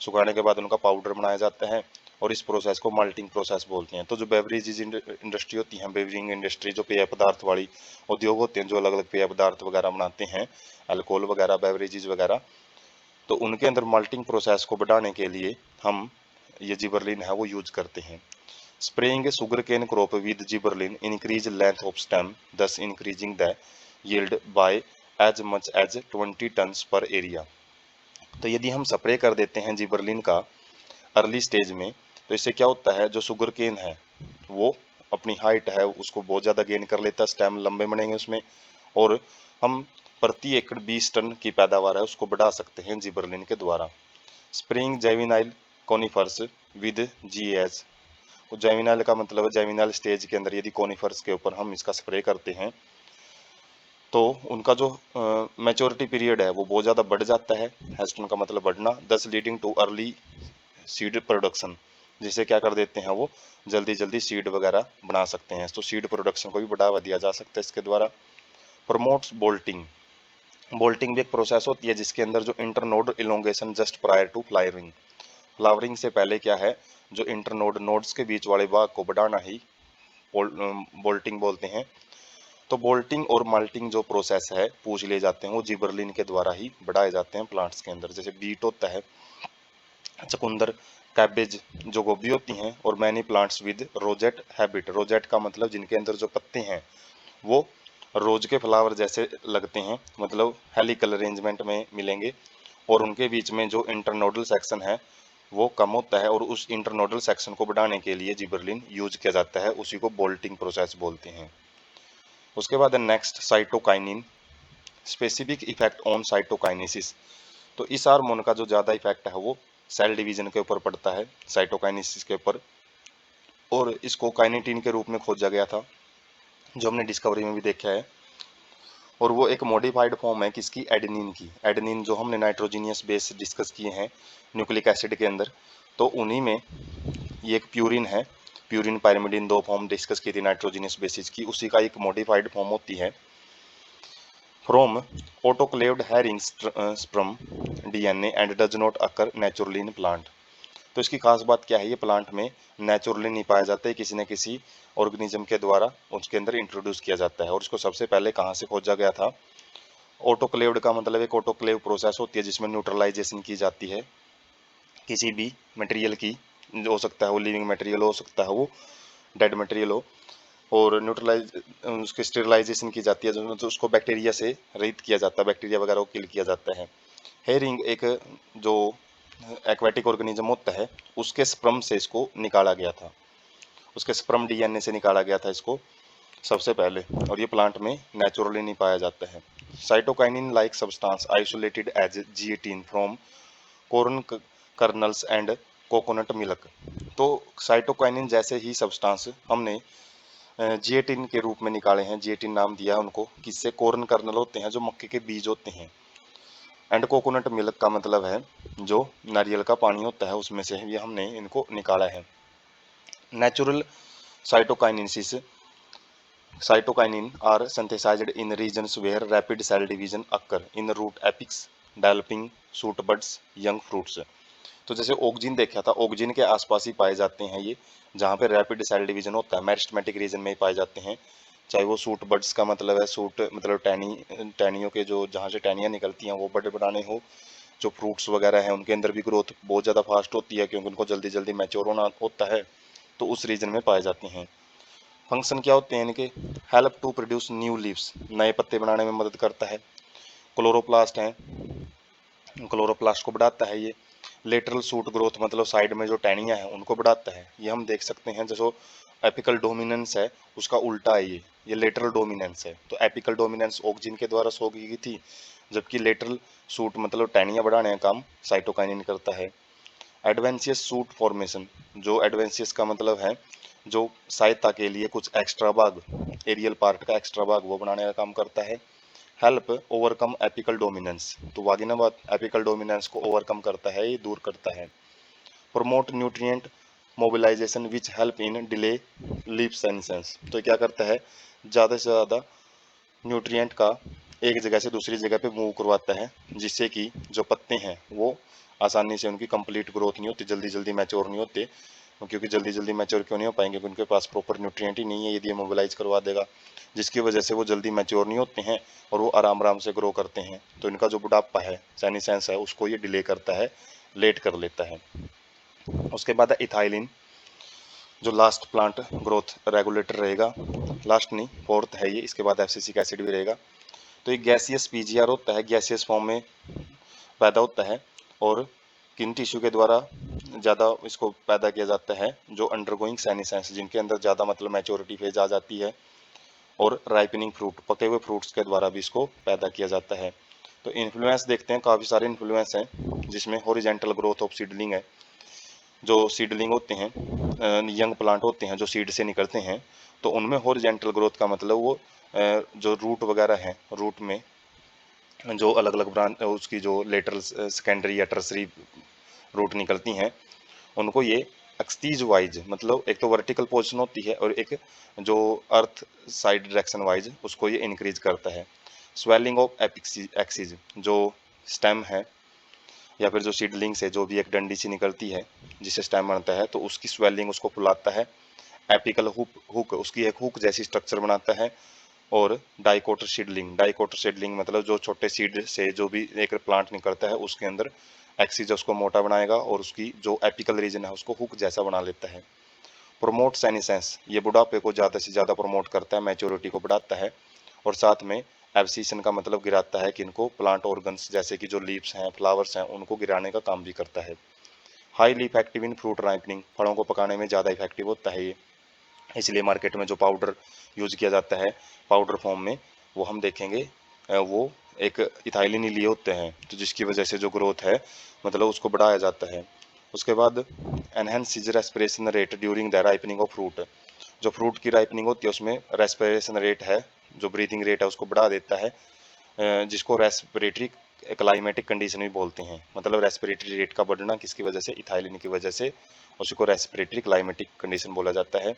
सुखाने के बाद उनका पाउडर बनाया जाता है, और इस प्रोसेस को माल्टिंग प्रोसेस बोलते हैं। तो जो बेवरेजेज इंडस्ट्री होती है, बेवरिंग इंडस्ट्री, जो पेय पदार्थ वाली उद्योग होते हैं, जो अलग अलग पेय पदार्थ वगैरह बनाते हैं, अल्कोहल वगैरह, बेवरेजेज वगैरह, तो उनके अंदर माल्टिंग प्रोसेस को बढ़ाने के लिए हम ये जिबरलिन है वो यूज करते हैं। Spraying a sugarcane crop with gibberellin increase length of stem, thus increasing the yield by as much as 20 tons per area। तो यदि हम स्प्रे कर देते हैं जिबरलिन का अर्ली स्टेज में, तो इससे क्या होता है, जो शुगर केन है वो अपनी हाइट है उसको बहुत ज़्यादा गेन कर लेता है, स्टेम लंबे बनेंगे उसमें, और हम प्रति एकड़ 20 टन की पैदावार है उसको बढ़ा सकते हैं जिबरलिन के द्वारा। स्प्रेइंग जैविनाइल कॉनिफर्स विद GAS, जैविनाइल का मतलब है जैविनाइल स्टेज के अंदर यदि कॉनिफर्स के ऊपर हम इसका स्प्रे करते हैं तो उनका जो मैच्योरिटी पीरियड है वो बहुत ज़्यादा बढ़ जाता है, हेस्टन का मतलब बढ़ना, दस leading too early seed production, जिसे क्या कर देते हैं वो जल्दी जल्दी सीड वगैरह बना सकते हैं, तो सीड प्रोडक्शन को भी बढ़ावा दिया जा सकता है इसके द्वारा। प्रमोट्स बोल्टिंग, बोल्टिंग भी एक प्रोसेस होती है जिसके अंदर जो internode elongation just prior to flowering, flowering से पहले क्या है, जो इंटरनोड नोड्स के बीच वाले भाग को बढ़ाना ही बोल्टिंग बोलते हैं। तो बोल्टिंग और माल्टिंग जो प्रोसेस है पूछ लिए जाते हैं वो जिबरलिन के द्वारा ही बढ़ाए जाते हैं प्लांट्स के अंदर। जैसे बीट होता है, चुकंदर, कैबेज जो गोभी होती हैं, और many plants with rosette habit, rosette का मतलब जिनके अंदर जो पत्ते हैं वो रोज के फ्लावर जैसे लगते हैं, मतलब हेलिकल अरेंजमेंट में मिलेंगे, और उनके बीच में जो इंटरनोडल सेक्शन है वो कम होता है, और उस इंटरनोडल सेक्शन को बढ़ाने के लिए जिबरलिन यूज किया जाता है, उसी को बोल्टिंग प्रोसेस बोलते हैं। उसके बाद next cytokinin, specific effect on cytokinesis, तो इस हार्मोन का जो ज़्यादा इफेक्ट है वो सेल डिवीजन के ऊपर पड़ता है, साइटोकाइनेसिस के ऊपर, और इसको काइनेटिन के रूप में खोजा गया था जो हमने डिस्कवरी में भी देखा है, और वो एक मॉडिफाइड फॉर्म है किसकी, एडेनिन की। एडेनिन जो हमने नाइट्रोजीनियस बेस डिस्कस किए हैं न्यूक्लिक एसिड के अंदर, तो उन्हीं में ये एक प्यूरिन है, प्यूरिन पायरिमिडिन, दो फॉर्म डिस्कस की थी नाइट्रोजीनियस बेसिस की, उसी का एक मॉडिफाइड फॉर्म होती है from autoclaved herring sperm DNA and does not occur naturally in plant. तो इसकी खास बात क्या है, ये प्लांट में नेचुरली नहीं पाया जाता है, किसी न किसी ऑर्गेनिज्म के द्वारा उसके अंदर इंट्रोड्यूस किया जाता है। और इसको सबसे पहले कहाँ से खोजा गया था, ऑटोक्लेव्ड का मतलब एक ऑटोक्लेव प्रोसेस होती है जिसमें न्यूट्रलाइजेशन की जाती है किसी भी मटेरियल की, जो हो सकता है वो लिविंग मटेरियल हो सकता है वो डेड मटेरियल हो, और न्यूट्रलाइज उसकी स्टेरिलाइजेशन की जाती है, जो उसको बैक्टीरिया से रहित किया जाता है, बैक्टीरिया वगैरह को किल किया जाता है। हेरिंग एक जो एक्वेटिक ऑर्गेनिज्म होता है उसके स्पर्म से इसको निकाला गया था, उसके स्पर्म DNA से निकाला गया था इसको सबसे पहले, और ये प्लांट में नेचुरली नहीं पाया जाता है। Cytokinin like substance isolated as G18 from corn kernels and coconut milk, तो साइटोकाइनिन जैसे ही सब्सटेंस हमने जिएटिन के रूप में निकाले हैं। जिएटिन नाम दिया है उनको, किससे? कॉर्न कर्नल होते हैं जो मक्के के बीज होते हैं। एंड कोकोनट मिल्क का मतलब है जो नारियल का पानी होता है उसमें से ये हमने इनको निकाला है। Natural cytokinesis cytokinin are synthesized in regions where rapid cell division occur in root apex, developing shoot buds, young fruits। तो जैसे ऑक्जिन देखा था, ऑक्जिन के आसपास ही पाए जाते हैं ये, जहाँ पे रैपिड सेल डिवीजन होता है मेरिस्टेमेटिक रीजन में ही पाए जाते हैं। चाहे वो सूट बड्स का मतलब है, सूट मतलब टहनियों के जो जहाँ से टहनियाँ निकलती हैं वो बड़े बनाने हो, जो फ्रूट्स वगैरह हैं उनके अंदर भी ग्रोथ बहुत ज़्यादा फास्ट होती है क्योंकि उनको जल्दी जल्दी मैच्योर होना होता है, तो उस रीजन में पाए जाते हैं। फंक्शन क्या होते हैं इनके? Help to produce new leaves, नए पत्ते बनाने में मदद करता है। क्लोरोप्लास्ट है, क्लोरोप्लास्ट को बढ़ाता है ये। लेटरल सूट ग्रोथ मतलब साइड में जो टहनियाँ हैं उनको बढ़ाता है। ये हम देख सकते हैं जैसे एपिकल डोमिनेंस है उसका उल्टा है ये लेटरल डोमिनेंस है। तो एपिकल डोमिनेंस ऑक्जिन के द्वारा सो गई थी, जबकि लेटरल सूट मतलब टहनियाँ बढ़ाने का काम साइटोकाइनिन करता है। एडवेंशियस सूट फॉर्मेशन, जो एडवेंशियस का मतलब है जो सहायता के लिए कुछ एक्स्ट्रा भाग, एरियल पार्ट का एक्स्ट्रा भाग वो बनाने का काम करता है। हेल्प ओवरकम एपिकल डोमिनेंस, तो वागी ना बात, एपिकल डोमिनेंस को ओवरकम करता है, ये दूर करता है। Promote nutrient mobilisation which help in delay leaf senescence, तो क्या करता है? ज़्यादा से ज़्यादा न्यूट्रिएंट का एक जगह से दूसरी जगह पे मूव करवाता है, जिससे कि जो पत्ते हैं वो आसानी से, उनकी कंप्लीट ग्रोथ नहीं होती, जल्दी जल्दी मैच्योर नहीं होते। क्योंकि जल्दी जल्दी मैच्योर क्यों नहीं हो पाएंगे? क्योंकि उनके पास प्रॉपर न्यूट्रिएंट ही नहीं है। यदि ये मोबिलाइज करवा देगा, जिसकी वजह से वो जल्दी मैच्योर नहीं होते हैं और वो आराम आराम से ग्रो करते हैं। तो इनका जो बुढ़ापा है, सेनिसेंस है, उसको ये डिले करता है, लेट कर लेता है। उसके बाद है इथाइलिन, जो लास्ट प्लांट ग्रोथ रेगुलेटर रहेगा, लास्ट नहीं फोर्थ है ये। इसके बाद एब्सिसिक एसिड भी रहेगा। तो ये गैसियस पीजीआर होता है, गैसियस फॉर्म में पैदा होता है। और किन टिश्यू के द्वारा ज़्यादा इसको पैदा किया जाता है? जो अंडरगोइंग सेनिसेंस, जिनके अंदर ज़्यादा मतलब मैच्योरिटी फेज आ जाती है, और राइपनिंग फ्रूट, पके हुए फ्रूट्स के द्वारा भी इसको पैदा किया जाता है। तो इन्फ्लुएंस देखते हैं, काफ़ी सारे इन्फ्लुएंस हैं जिसमें हॉरिजेंटल ग्रोथ ऑफ सीडलिंग है। जो सीडलिंग होते हैं, यंग प्लांट होते हैं जो सीड से निकलते हैं, तो उनमें हॉरिजेंटल ग्रोथ का मतलब वो जो रूट वगैरह हैं, रूट में जो अलग अलग ब्रांच उसकी जो लेटरल सेकेंडरी या टर्सरी रूट निकलती हैं, उनको ये एक्सटीज वाइज मतलब एक तो वर्टिकल पोजीशन होती है और एक जो अर्थ साइड डायरेक्शन वाइज उसको ये इंक्रीज करता है। स्वेलिंग ऑफ एक्सिस, जो स्टेम है या फिर जो सीडलिंग से जो भी एक डंडी सी निकलती है जिससे स्टेम बनता है, तो उसकी स्वेलिंग उसको फुलाता है। एपिकल हुक उसकी एक हुक जैसी स्ट्रक्चर बनाता है। और डाइकोटर सीडलिंग मतलब जो छोटे सीड से जो भी एक प्लांट निकलता है उसके अंदर एक्सिस उसको मोटा बनाएगा और उसकी जो एपिकल रीजन है उसको हुक जैसा बना लेता है। प्रोमोट सेनिसेंस, ये बुढ़ापे को ज़्यादा से ज़्यादा प्रमोट करता है, मैच्योरिटी को बढ़ाता है। और साथ में एब्सिशन का मतलब गिराता है कि इनको प्लांट ऑर्गन्स जैसे कि जो लीव्स हैं, फ्लावर्स हैं, उनको गिराने का काम भी करता है। Highly effective in fruit ripening, फलों को पकाने में ज़्यादा इफेक्टिव होता है ये, इसलिए मार्केट में जो पाउडर यूज किया जाता है पाउडर फॉर्म में, वो हम देखेंगे वो एक इथाइलिन ही लिए होते हैं, तो जिसकी वजह से जो ग्रोथ है मतलब उसको बढ़ाया जाता है। उसके बाद enhance seizure respiration rate during the ripening of fruit, जो फ्रूट की राइपनिंग होती है उसमें रेस्पिरेशन रेट है, जो ब्रीथिंग रेट है उसको बढ़ा देता है, जिसको रेस्पिरेटरी क्लाइमेटिक कंडीशन भी बोलते हैं। मतलब रेस्पिरेटरी रेट का बढ़ना किसकी वजह से? इथाइलिन की वजह से, उसी को रेस्पिरेटरी क्लाइमेटिक कंडीशन बोला जाता है।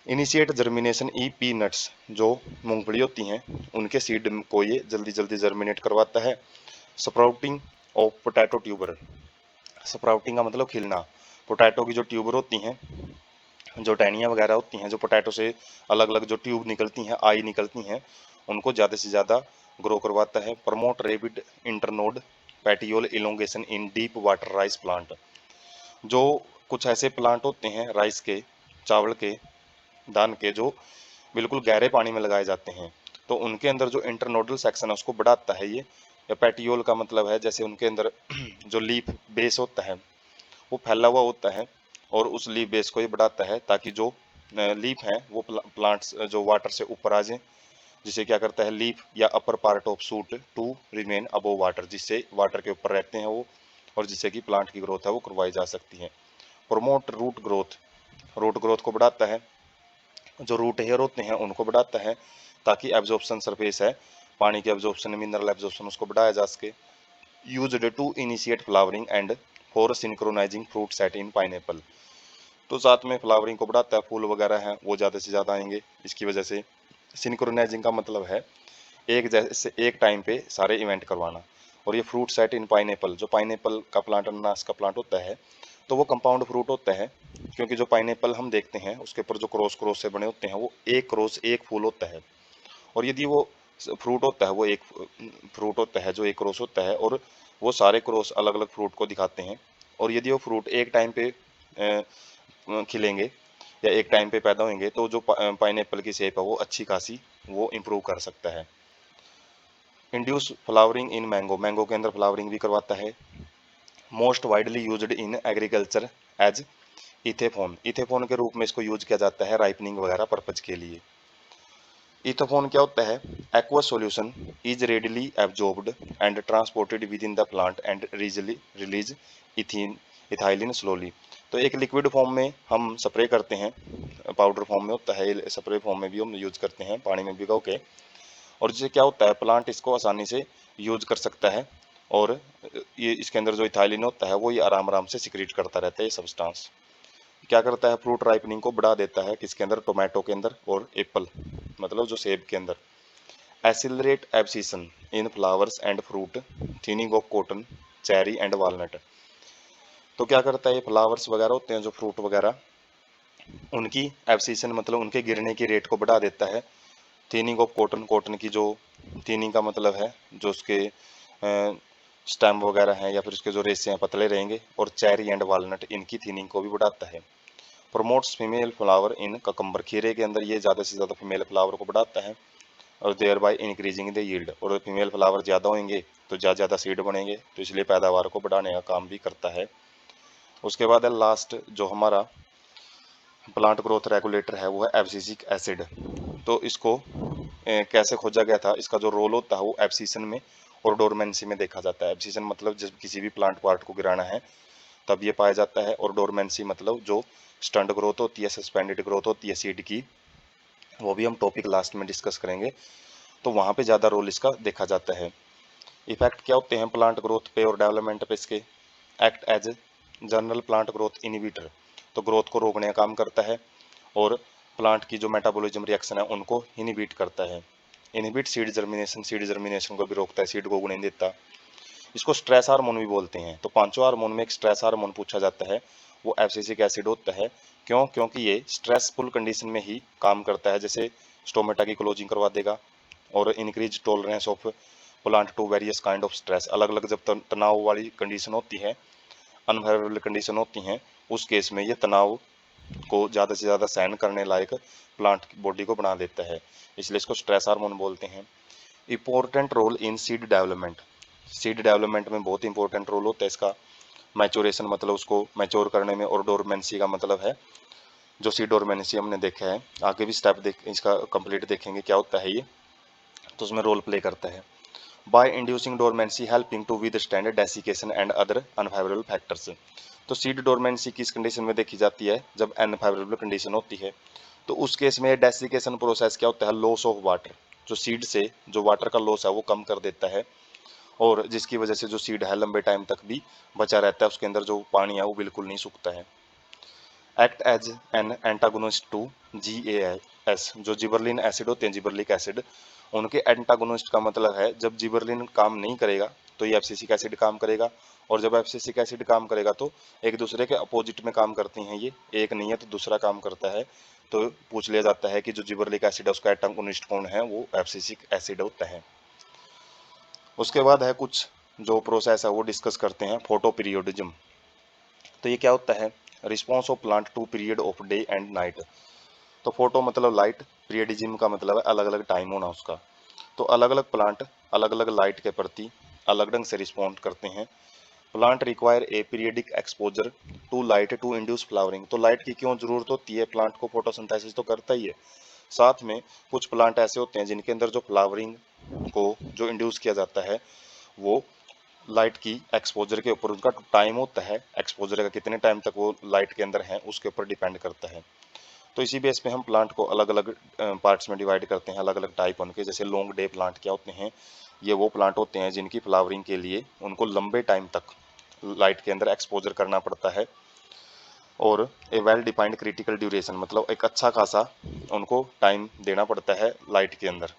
Initiate germination E P nuts, जो मूंगफली होती हैं उनके सीड को ये जल्दी जल्दी जर्मिनेट करवाता है। Sprouting of potato tuber, sprouting का मतलब खिलना। पोटैटो की जो ट्यूबर होती हैं, जो टहनियाँ वगैरह होती हैं, जो पोटैटो से अलग अलग जो ट्यूब निकलती हैं, आई निकलती हैं, उनको ज़्यादा से ज़्यादा ग्रो करवाता है। Promote rapid internode petiole elongation इन डीप वाटर राइस प्लांट, जो कुछ ऐसे प्लांट होते हैं राइस के, चावल के दान के, जो बिल्कुल गहरे पानी में लगाए जाते हैं, तो उनके अंदर जो इंटरनोडल सेक्शन है उसको बढ़ाता है ये। या पैटियोल का मतलब है जैसे उनके अंदर जो लीफ बेस होता है वो फैला हुआ होता है और उस लीफ बेस को ये बढ़ाता है ताकि जो लीफ हैं वो प्लांट्स जो वाटर से ऊपर आ जाएं, जिसे क्या करता है लीफ या upper part of shoot to remain above water, जिससे वाटर के ऊपर रहते हैं वो, और जिससे कि प्लांट की ग्रोथ है वो करवाई जा सकती है। प्रोमोट रूट ग्रोथ को बढ़ाता है। जो रूट हेयर होते हैं उनको बढ़ाता है ताकि एब्जॉर्प्शन सरफेस है, पानी के एब्जॉर्प्शन, मिनरल एब्जॉर्प्शन, उसको बढ़ाया जा सके। Used to initiate flowering and for synchronising fruit set in pineapple. तो साथ में फ्लावरिंग को बढ़ाता है, फूल वगैरह हैं वो ज़्यादा से ज़्यादा आएंगे इसकी वजह से। सिंक्रोनाइजिंग का मतलब है एक जैसे एक टाइम पे सारे इवेंट करवाना। और ये फ्रूट सेट इन पाइनएप्पल, जो पाइनएप्पल का प्लांट, अनानास का प्लांट होता है, तो वो कंपाउंड फ्रूट होता है, क्योंकि जो पाइनएप्पल हम देखते हैं उसके ऊपर जो क्रॉस क्रॉस से बने होते हैं वो एक क्रॉस एक फूल होता है। और यदि वो फ्रूट होता है, वो एक फ्रूट होता है जो एक क्रॉस होता है, और वो सारे क्रॉस अलग अलग फ्रूट को दिखाते हैं। और यदि वो फ्रूट एक टाइम पे खिलेंगे या एक टाइम पे पैदा होंगे तो जो पाइनएप्पल की शेप है वो अच्छी खासी वो इम्प्रूव कर सकता है। Induce flowering in mango, mango के अंदर फ्लावरिंग भी करवाता है। Most widely used in agriculture as ethephon, ethephon के रूप में इसको यूज किया जाता है राइपनिंग वगैरह पर्पज के लिए। इथेफोन क्या होता है? Aqua solution is readily absorbed and transported with in the plant and release ethene ethylene slowly. तो एक लिक्विड फॉर्म में हम स्प्रे करते हैं, पाउडर फॉर्म में होता है, स्प्रे फॉर्म में भी हम यूज करते हैं पानी में भिगो के। और जिससे क्या होता है, प्लांट इसको आसानी से यूज कर सकता है। और ये इसके अंदर जो इथाइलिन होता है वो ये आराम आराम से सिक्रीट करता रहता है। ये सब्सटेंस क्या करता है? फ्रूट राइपनिंग को बढ़ा देता है। किसके अंदर? टोमेटो के अंदर और एप्पल, मतलब जो सेब के अंदर। Accelerate abscission in flowers and fruit, thinning of cotton, cherry and walnut. तो क्या करता है? ये फ्लावर्स वगैरह होते हैं जो फ्रूट वगैरह, उनकी एब्सिशन मतलब उनके गिरने की रेट को बढ़ा देता है। थिनिंग ऑफ कॉटन, कॉटन की जो थिनिंग का मतलब है जो उसके स्टेम वगैरह हैं या फिर उसके जो रेसे हैं पतले रहेंगे। और चेरी एंड वालनट, इनकी थिनिंग को भी बढ़ाता है। Promotes female flower in cucumber, खीरे के अंदर ये ज़्यादा से ज़्यादा फीमेल फ्लावर को बढ़ाता है। और thereby increasing the yield, और फीमेल फ्लावर ज़्यादा होंगे तो ज़्यादा सीड बनेंगे, तो इसलिए पैदावार को बढ़ाने का काम भी करता है। उसके बाद है लास्ट जो हमारा प्लांट ग्रोथ रेगुलेटर है वो है एब्सिसिक एसिड। तो इसको कैसे खोजा गया था? इसका जो रोल होता है वो एब्सिशन में और डोरमेंसी में देखा जाता है। एब्सिशन मतलब जब किसी भी प्लांट पार्ट को गिराना है तब ये पाया जाता है। और डोरमेंसी मतलब जो स्टंट ग्रोथ होती है, सस्पेंडेड ग्रोथ होती है सीड की, वो भी हम टॉपिक लास्ट में डिस्कस करेंगे, तो वहाँ पे ज़्यादा रोल इसका देखा जाता है। इफेक्ट क्या होते हैं प्लांट ग्रोथ पे और डेवलपमेंट पे इसके? Act as general plant growth inhibitor, तो ग्रोथ को रोकने का काम करता है। और प्लांट की जो मेटाबॉलिज्म रिएक्शन है उनको इनिबिट करता है। Inhibit seed germination, seed germination को भी रोकता है, सीड को उगने नहीं देता। इसको स्ट्रेस हार्मोन भी बोलते हैं। तो पांचों हार्मोन में एक स्ट्रेस हार्मोन पूछा जाता है, वो एब्सिसिक एसिड होता है। क्यों? क्योंकि ये स्ट्रेसफुल कंडीशन में ही काम करता है, जैसे स्टोमेटा की क्लोजिंग करवा देगा। और increase tolerance of plant to various kind of stress, अलग अलग जब तनाव वाली कंडीशन होती है, अनफेवरेबल कंडीशन होती हैं, उस केस में ये तनाव को ज़्यादा से ज़्यादा सहन करने लायक प्लांट की बॉडी को बना देता है, इसलिए इसको स्ट्रेस हार्मोन बोलते हैं। Important role in seed development, seed development में बहुत इंपॉर्टेंट रोल होता है इसका। मैचोरेशन मतलब उसको मैच्योर करने में, और डोरमेंसी का मतलब है जो सीड डोरमेंसी हमने देखा है, आगे भी स्टेप देख इसका कंप्लीट देखेंगे क्या होता है ये, तो उसमें रोल प्ले करता है। By inducing dormancy helping to withstand desiccation and other unfavourable factors. तो सीड डोरमेंसी किस कंडीशन में देखी जाती है? जब अनफेवरेबल कंडीशन होती है। तो उस केस में डेसिकेशन प्रोसेस क्या होता है? लॉस ऑफ वाटर, जो सीड से जो वाटर का लॉस है वो कम कर देता है, और जिसकी वजह से जो सीड है लंबे टाइम तक भी बचा रहता है, उसके अंदर जो पानी है वो बिल्कुल नहीं सूखता है। Act as an antagonist to GAS, जो जिबरलिन एसिड होते हैं, जिबरलिक एसिड, उनके एंटागोनिस्ट का मतलब है जब जिबरलिन काम नहीं करेगा तो ये एब्सिसिक एसिड काम करेगा। और जब एब्सिसिक एसिड काम करेगा तो एक दूसरे के अपोजिट में काम करती हैं, ये एक नहीं है तो दूसरा काम करता है। तो पूछ लिया जाता है कि जो जिबरलिक एसिड है उसका एंटागोनिस्ट कौन है? वो एब्सिसिक एसिड होता है। उसके बाद है कुछ जो प्रोसेस है वो डिस्कस करते हैं। फोटो पीरियोडिज्म, तो ये क्या होता है? Response of plant to period of day and night. तो फोटो मतलब लाइट, पीरियडिज्म का मतलब है अलग अलग टाइम होना उसका। तो अलग अलग प्लांट अलग अलग लाइट के प्रति अलग ढंग से रिस्पॉन्ड करते हैं। Plant require a periodic exposure to light to induce flowering, तो लाइट की क्यों जरूरत होती है? प्लांट को फोटोसिंथेसिस तो करता ही है, साथ में कुछ प्लांट ऐसे होते हैं जिनके अंदर जो फ्लावरिंग को जो इंड्यूस किया जाता है वो लाइट की एक्सपोजर के ऊपर, उनका टाइम होता है एक्सपोजर का, कितने टाइम तक वो लाइट के अंदर है उसके ऊपर डिपेंड करता है। तो इसी बेस पे हम प्लांट को अलग अलग पार्ट्स में डिवाइड करते हैं, अलग अलग टाइप उनके। जैसे लॉन्ग डे प्लांट क्या होते हैं, ये वो प्लांट होते हैं जिनकी फ्लावरिंग के लिए उनको लंबे टाइम तक लाइट के अंदर एक्सपोजर करना पड़ता है, और ए वेल डिफाइंड क्रिटिकल ड्यूरेशन, मतलब एक अच्छा खासा उनको टाइम देना पड़ता है लाइट के अंदर।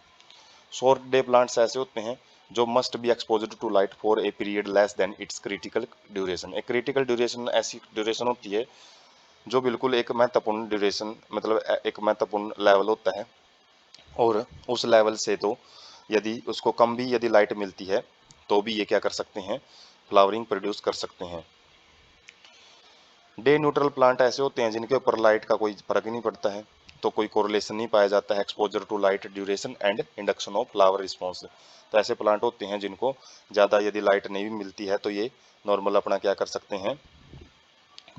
शॉर्ट डे प्लांट्स ऐसे होते हैं जो must be exposed to light for a period less than its critical duration. एक क्रिटिकल ड्यूरेशन ऐसी ड्यूरेशन होती है जो बिल्कुल एक महत्वपूर्ण ड्यूरेशन, मतलब एक महत्वपूर्ण लेवल होता है, और उस लेवल से तो यदि उसको कम भी यदि लाइट मिलती है तो भी ये क्या कर सकते हैं, फ्लावरिंग प्रोड्यूस कर सकते हैं। डे न्यूट्रल प्लांट ऐसे होते हैं जिनके ऊपर लाइट का कोई फर्क ही नहीं पड़ता है, तो कोई कोरिलेशन नहीं पाया जाता है exposure to light duration and induction of flower response. तो ऐसे प्लांट होते हैं जिनको ज़्यादा यदि लाइट नहीं भी मिलती है तो ये नॉर्मल अपना क्या कर सकते हैं,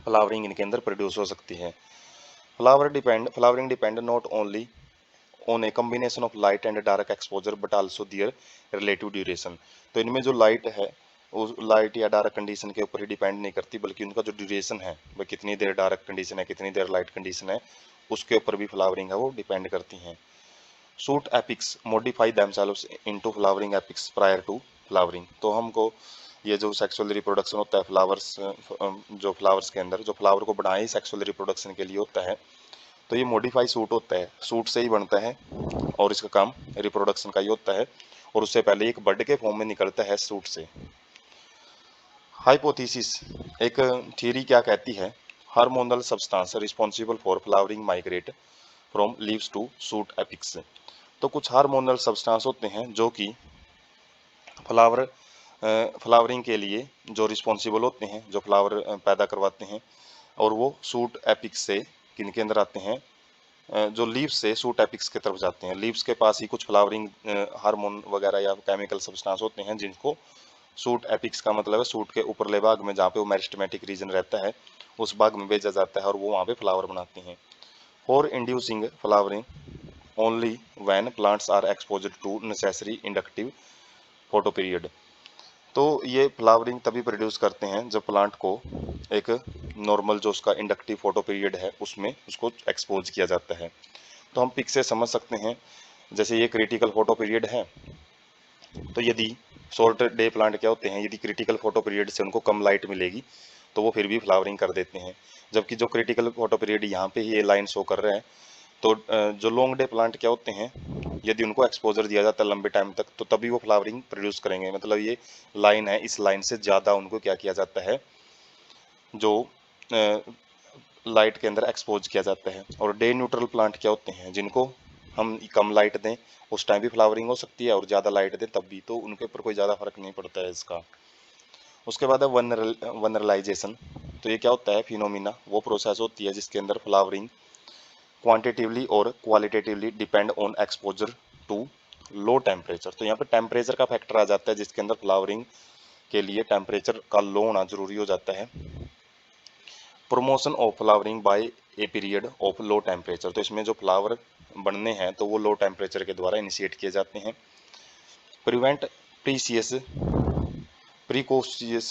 फ्लावरिंग इनके अंदर प्रोड्यूस हो सकती है। Flowering depend not only on a combination of light and dark exposure but also their relative duration. तो इनमें जो लाइट है उस लाइट या डार्क कंडीशन के ऊपर ही डिपेंड नहीं करती, बल्कि उनका जो ड्यूरेशन है, वह कितनी देर डार्क कंडीशन है कितनी देर लाइट कंडीशन है, उसके ऊपर भी फ्लावरिंग है वो डिपेंड करती हैं। Shoot apex modify themselves into flowering apex prior to flowering. तो हमको ये जो सेक्सुअल रिप्रोडक्शन होता है फ्लावर्स, जो फ्लावर्स के अंदर जो फ्लावर को बनाए सेक्सुअल रिप्रोडक्शन के लिए होता है, तो ये मॉडिफाई सूट होता है, सूट से ही बनता है और इसका काम रिप्रोडक्शन का ही होता है, और उससे पहले एक बड के फॉर्म में निकलता है सूट से। हाइपोथेसिस, एक थ्योरी क्या कहती है, hormonal substance responsible for flowering migrate from leaves to shoot apex. तो कुछ हार्मोनल सब्सटेंस होते हैं जो कि फ्लावरिंग के लिए जो रिस्पॉन्सिबल होते हैं, जो फ्लावर पैदा करवाते हैं, और वो शूट एपिक्स से किनके अंदर आते हैं, जो लीव्स से शूट एपिक्स की तरफ जाते हैं। लीव्स के पास ही कुछ फ्लावरिंग हार्मोन वगैरह या केमिकल सब्सटेंस होते हैं जिनको शूट एपिक्स का मतलब है सूट के ऊपरले भाग में जहाँ पे वो मेरिस्टेमेटिक रीजन रहता है उस भाग में भेजा जाता है और वो वहाँ पे फ्लावर बनाते हैं। For inducing flowering only when plants are exposed to necessary inductive photo period. तो ये फ्लावरिंग तभी प्रोड्यूस करते हैं जब प्लांट को एक नॉर्मल जो उसका इंडक्टिव फोटो पीरियड है उसमें उसको एक्सपोज किया जाता है। तो हम पिक से समझ सकते हैं, जैसे ये क्रिटिकल फोटो पीरियड है, तो यदि शॉर्ट डे प्लांट क्या होते हैं, यदि क्रिटिकल फोटो पीरियड से उनको कम लाइट मिलेगी तो वो फिर भी फ्लावरिंग कर देते हैं। जबकि जो क्रिटिकल फोटो पीरियड यहाँ पे ये लाइन शो कर रहे हैं, तो जो लॉन्ग डे प्लांट क्या होते हैं, यदि उनको एक्सपोजर दिया जाता है लंबे टाइम तक तो तभी वो फ्लावरिंग प्रोड्यूस करेंगे। मतलब ये लाइन है, इस लाइन से ज़्यादा उनको क्या किया जाता है, जो लाइट के अंदर एक्सपोज किया जाता है। और डे न्यूट्रल प्लांट क्या होते हैं, जिनको हम कम लाइट दें उस टाइम भी फ्लावरिंग हो सकती है और ज़्यादा लाइट दें तब भी, तो उनके ऊपर कोई ज़्यादा फर्क नहीं पड़ता है इसका। उसके बाद है वनरलाइजेशन। तो ये क्या होता है, फिनोमिना, वो प्रोसेस होती है जिसके अंदर फ्लावरिंग क्वांटिटिवली और qualitatively depend on exposure to low temperature. तो यहाँ पे टेम्परेचर का फैक्टर आ जाता है जिसके अंदर फ्लावरिंग के लिए टेम्परेचर का लो होना जरूरी हो जाता है। Promotion of flowering by a period of low temperature. तो इसमें जो फ्लावर बनने हैं तो वो लो टेम्परेचर के द्वारा इनिशिएट किए जाते हैं। Prevent precious precocious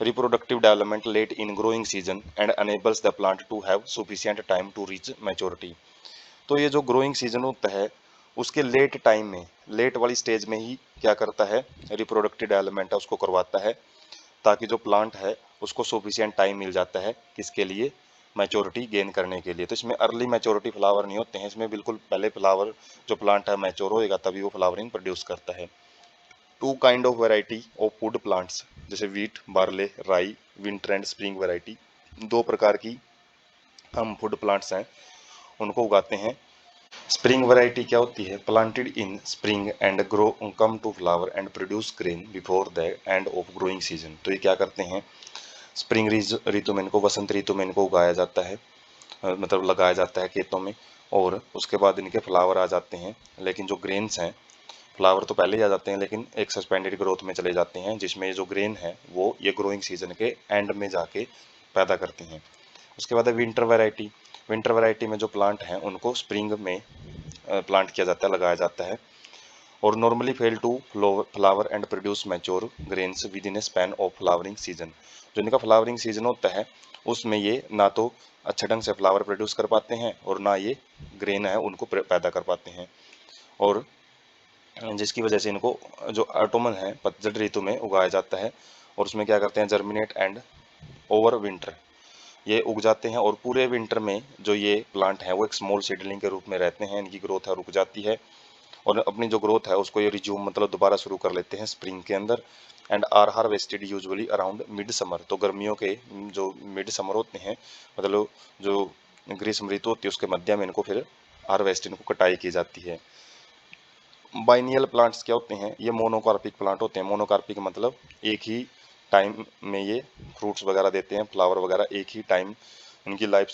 reproductive development late in growing season and enables the plant to have sufficient time to reach maturity। तो ये जो ग्रोइंग सीजन होता है उसके लेट टाइम में, लेट वाली स्टेज में ही क्या करता है, रिप्रोडक्टिव डेवलपमेंट है उसको करवाता है, ताकि जो प्लांट है उसको सफिशिएंट टाइम मिल जाता है किसके लिए, मैच्योरिटी गेन करने के लिए। तो इसमें अर्ली मैच्योरिटी फ्लावर नहीं होते हैं, इसमें बिल्कुल पहले फ्लावर जो प्लांट है मैच्योर होएगा तभी वो फ्लावरिंग प्रोड्यूस करता है। Two kind of variety of food plants, जैसे wheat, barley, rye, winter and spring variety, दो प्रकार की हम फूड प्लांट्स हैं उनको उगाते हैं। स्प्रिंग वैरायटी क्या होती है, planted in spring and grow come to flower and produce grain before the end of growing season. तो ये क्या करते हैं, स्प्रिंग ऋतु में इनको, वसंत ऋतु में इनको उगाया जाता है, मतलब लगाया जाता है खेतों में, और उसके बाद इनके फ्लावर आ जाते हैं। लेकिन जो ग्रेन्स हैं, फ्लावर तो पहले ही आ जाते हैं लेकिन एक सस्पेंडेड ग्रोथ में चले जाते हैं, जिसमें ये जो ग्रेन है वो ये ग्रोइंग सीजन के एंड में जाके पैदा करते हैं। उसके बाद है विंटर वैरायटी। विंटर वैरायटी में जो प्लांट हैं उनको स्प्रिंग में प्लांट किया जाता है, लगाया जाता है, और normally fail to flower and produce mature grains within a span of flowering season. जो इनका फ्लावरिंग सीजन होता है उसमें ये ना तो अच्छे ढंग से फ्लावर प्रोड्यूस कर पाते हैं और ना ये ग्रेन है उनको पैदा कर पाते हैं, और जिसकी वजह से इनको जो ऑटोमन है पतझड़ ऋतु में उगाया जाता है। और उसमें क्या करते हैं, जर्मिनेट एंड ओवर विंटर, ये उग जाते हैं और पूरे विंटर में जो ये प्लांट है वो एक स्मॉल सीडलिंग के रूप में रहते हैं, इनकी ग्रोथ है रुक जाती है और अपनी जो ग्रोथ है उसको ये रिज्यूम मतलब दोबारा शुरू कर लेते हैं स्प्रिंग के अंदर। And are harvested usually around mid summer, तो गर्मियों के जो मिड समर होते हैं मतलब जो ग्रीष्म ऋतु होती है उसके मध्य में इनको फिर हार्वेस्ट, इनको कटाई की जाती है। बाइनियल प्लांट्स क्या होते हैं, ये मोनोकार्पिक प्लांट होते हैं। मोनोकार्पिक मतलब एक ही टाइम में ये फ्रूट्स वगैरह देते हैं, फ्लावर वगैरह एक ही टाइम, उनकी लाइफ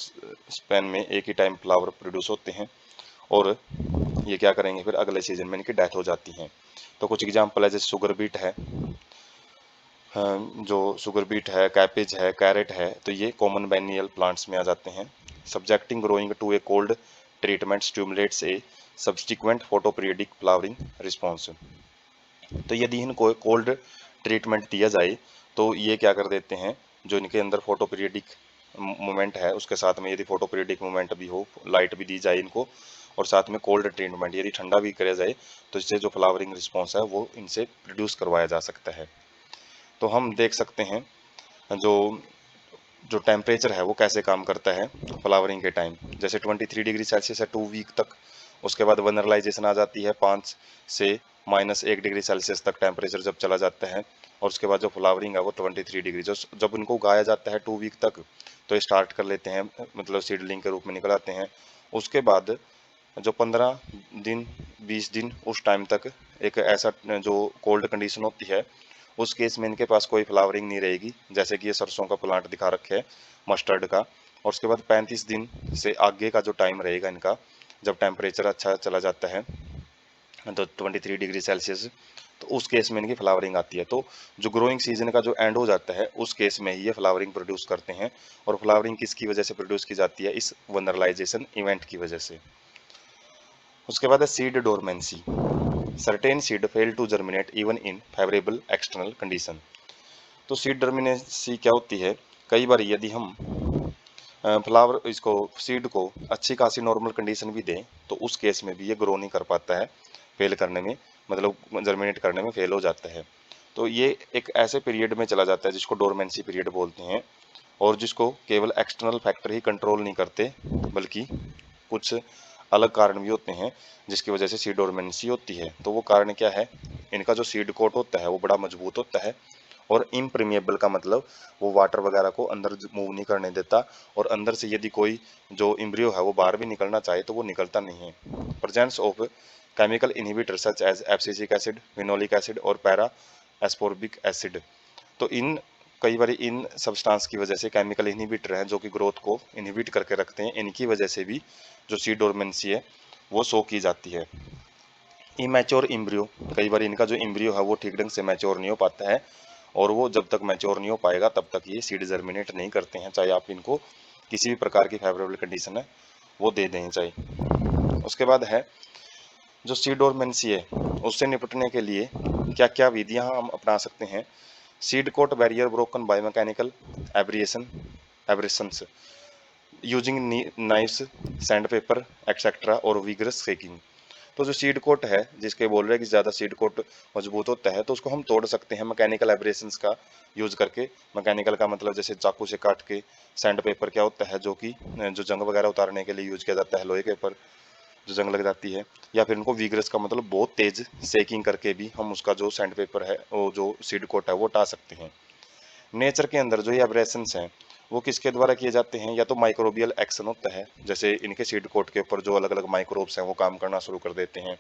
स्पैन में एक ही टाइम फ्लावर प्रोड्यूस होते हैं और ये क्या करेंगे फिर अगले सीजन में इनकी डेथ हो जाती है। तो कुछ एग्जांपल है जैसे शुगर बीट है, जो शुगर बीट है, कैपेज है, कैरेट है, तो ये कॉमन बाइनियल प्लांट्स में आ जाते हैं। Subjecting growing to a cold treatment stimulates a subsequent photoperiodic flowering response, तो यदि इनको कोल्ड ट्रीटमेंट दिया जाए तो ये क्या कर देते हैं, जो इनके अंदर फोटो पीरियडिक मूवमेंट है उसके साथ में यदि फोटो पीरियडिक मूवमेंट भी हो, लाइट भी दी जाए इनको और साथ में कोल्ड ट्रीटमेंट यदि ठंडा भी किया जाए तो इससे जो फ्लावरिंग रिस्पॉन्स है वो इनसे प्रोड्यूस करवाया जा सकता है। तो हम देख सकते हैं जो जो टेम्परेचर है वो कैसे काम करता है फ्लावरिंग के टाइम। जैसे 23 डिग्री सेल्सियस है 2 वीक तक, उसके बाद वनरलाइजेशन आ जाती है 5 से -1 डिग्री सेल्सियस तक टेम्परेचर जब चला जाता है, और उसके बाद जो फ्लावरिंग है वो 23 डिग्री, जो जब इनको उगाया जाता है 2 वीक तक तो ये स्टार्ट कर लेते हैं मतलब सीडलिंग के रूप में निकल आते हैं। उसके बाद जो 15 दिन 20 दिन उस टाइम तक एक ऐसा जो कोल्ड कंडीशन होती है उस केस में इनके पास कोई फ्लावरिंग नहीं रहेगी, जैसे कि ये सरसों का प्लांट दिखा रखे है मस्टर्ड का। और उसके बाद 35 दिन से आगे का जो टाइम रहेगा इनका, जब टेम्परेचर अच्छा चला जाता है तो 23 डिग्री सेल्सियस, तो उस केस में इनकी फ्लावरिंग आती है। तो जो ग्रोइंग सीजन का जो एंड हो जाता है उस केस में ही ये फ्लावरिंग प्रोड्यूस करते हैं। और फ्लावरिंग किसकी वजह से प्रोड्यूस की जाती है, इस वनरलाइजेशन इवेंट की वजह से। उसके बाद है seed dormancy, certain seed fail to germinate even in favourable external condition. तो सीड डर्मिनेंसी क्या होती है, कई बार यदि हम फ्लावर इसको सीड को अच्छी खासी नॉर्मल कंडीशन भी दें तो उस केस में भी ये ग्रो नहीं कर पाता है, फेल करने में मतलब जर्मिनेट करने में फेल हो जाता है। तो ये एक ऐसे पीरियड में चला जाता है जिसको डोरमेंसी पीरियड बोलते हैं, और जिसको केवल एक्सटर्नल फैक्टर ही कंट्रोल नहीं करते बल्कि कुछ अलग कारण भी होते हैं जिसकी वजह से सीड डोरमेंसी होती है। तो वो कारण क्या है, इनका जो सीड कोट होता है वो बड़ा मजबूत होता है और इम्प्रीमिएबल का मतलब वो वाटर वगैरह को अंदर मूव नहीं करने देता, और अंदर से यदि कोई जो इम्ब्रियो है वो बाहर भी निकलना चाहे तो वो निकलता नहीं है। Presence of chemical inhibitor such as abscisic acid, phenolic acid और पैरा एस्कोर्बिक एसिड, तो इन कई बार इन सब्सटेंस की वजह से केमिकल इनहिबिटर हैं जो कि ग्रोथ को इनहिबिट करके रखते हैं, इनकी वजह से भी जो सीड डोरमेंसी है वो शो की जाती है। इमैच्योर इम्ब्रियो, कई बार इनका जो इम्ब्रियो है वो ठीक ढंग से मैच्योर नहीं हो पाता है और वो जब तक मैच्योर नहीं हो पाएगा तब तक ये सीड जर्मिनेट नहीं करते हैं, चाहे आप इनको किसी भी प्रकार की फेवरेबल कंडीशन है वो दे दें चाहे। उसके बाद है जो सीड डोरमेंसी है उससे निपटने के लिए क्या क्या विधियां हम अपना सकते हैं। Seed coat barrier broken by mechanical abrasions using knifes, sand paper etcetera और विगरस शेकिंग। तो जो सीड कोट है जिसके बोल रहे हैं कि ज़्यादा सीड कोट मजबूत होता है तो उसको हम तोड़ सकते हैं मैकेनिकल एब्रेशंस का यूज करके। मैकेनिकल का मतलब जैसे चाकू से काट के, सैंड पेपर क्या होता है जो कि जो जंग वगैरह उतारने के लिए यूज किया जाता है, लोहे के ऊपर जो जंग लग जाती है, या फिर उनको विग्रस का मतलब बहुत तेज सेकिंग करके भी हम उसका जो सैंड पेपर है वो जो सीड कोट है वो हटा सकते हैं। नेचर के अंदर जो ये एब्रेशंस हैं वो किसके द्वारा किए जाते हैं, या तो माइक्रोबियल एक्शन होता है, जैसे इनके सीड कोट के ऊपर जो अलग अलग माइक्रोब्स हैं वो काम करना शुरू कर देते हैं,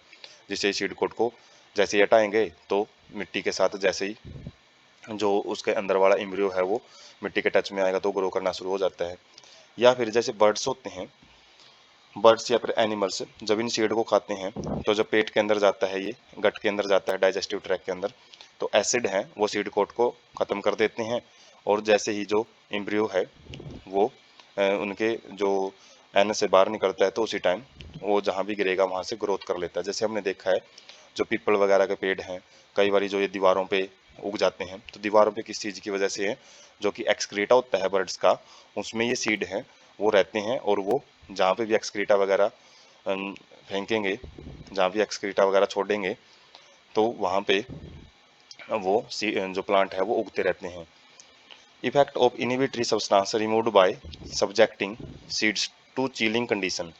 जिससे सीड कोट को जैसे ही हटाएंगे तो मिट्टी के साथ जैसे ही जो उसके अंदर वाला इम्ब्रियो है वो मिट्टी के टच में आएगा तो ग्रो करना शुरू हो जाता है। या फिर जैसे बर्ड्स होते हैं, बर्ड्स या फिर एनिमल्स जब इन सीड को खाते हैं तो जब पेट के अंदर जाता है, ये गट के अंदर जाता है डाइजेस्टिव ट्रैक के अंदर, तो एसिड हैं वो सीड कोट को ख़त्म कर देते हैं, और जैसे ही जो एम्ब्रियो है वो उनके जो एन से बाहर निकलता है तो उसी टाइम वो जहाँ भी गिरेगा वहाँ से ग्रोथ कर लेता है। जैसे हमने देखा है जो पीपल वगैरह के पेड़ हैं, कई बार जो ये दीवारों पे उग जाते हैं। तो दीवारों पे किस चीज़ की वजह से है, जो कि एक्सक्रीटा होता है बर्ड्स का, उसमें ये सीड है वो रहते हैं, और वो जहाँ पे भी एक्सक्रीटा वगैरह फेंकेंगे, जहाँ भी एक्सक्रीटा वगैरह छोड़ेंगे, तो वहाँ पे वो जो प्लांट है वो उगते रहते हैं। Effect of inhibitory substance removed by subjecting seeds to chilling condition.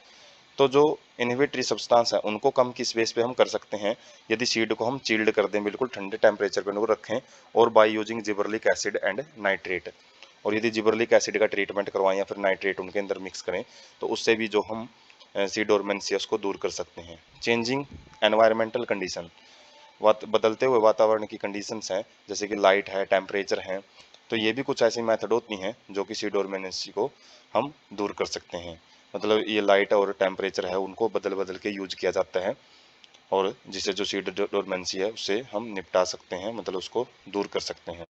तो जो इनहिबिटरी सब्सटेंस है उनको कम किस बेस पे हम कर सकते हैं, यदि सीड को हम चिल्ड कर दें, बिल्कुल ठंडे टेम्परेचर पे उनको रखें, और by using gibberellic acid and nitrate. और यदि जिबरलिक एसिड का ट्रीटमेंट करवाएं या फिर नाइट्रेट उनके अंदर मिक्स करें, तो उससे भी जो हम सीड डोरमेंसी है उसको दूर कर सकते हैं। चेंजिंग एनवायरमेंटल कंडीशन, बदलते हुए वातावरण की कंडीशंस हैं, जैसे कि लाइट है, टेम्परेचर है, तो ये भी कुछ ऐसी मेथड होती हैं जो कि सी डोरमेंसी को हम दूर कर सकते हैं। मतलब ये लाइट और टेम्परेचर है उनको बदल बदल के यूज किया जाता है, और जिससे जो सी डोरमेंसी है उससे हम निपटा सकते हैं, मतलब उसको दूर कर सकते हैं।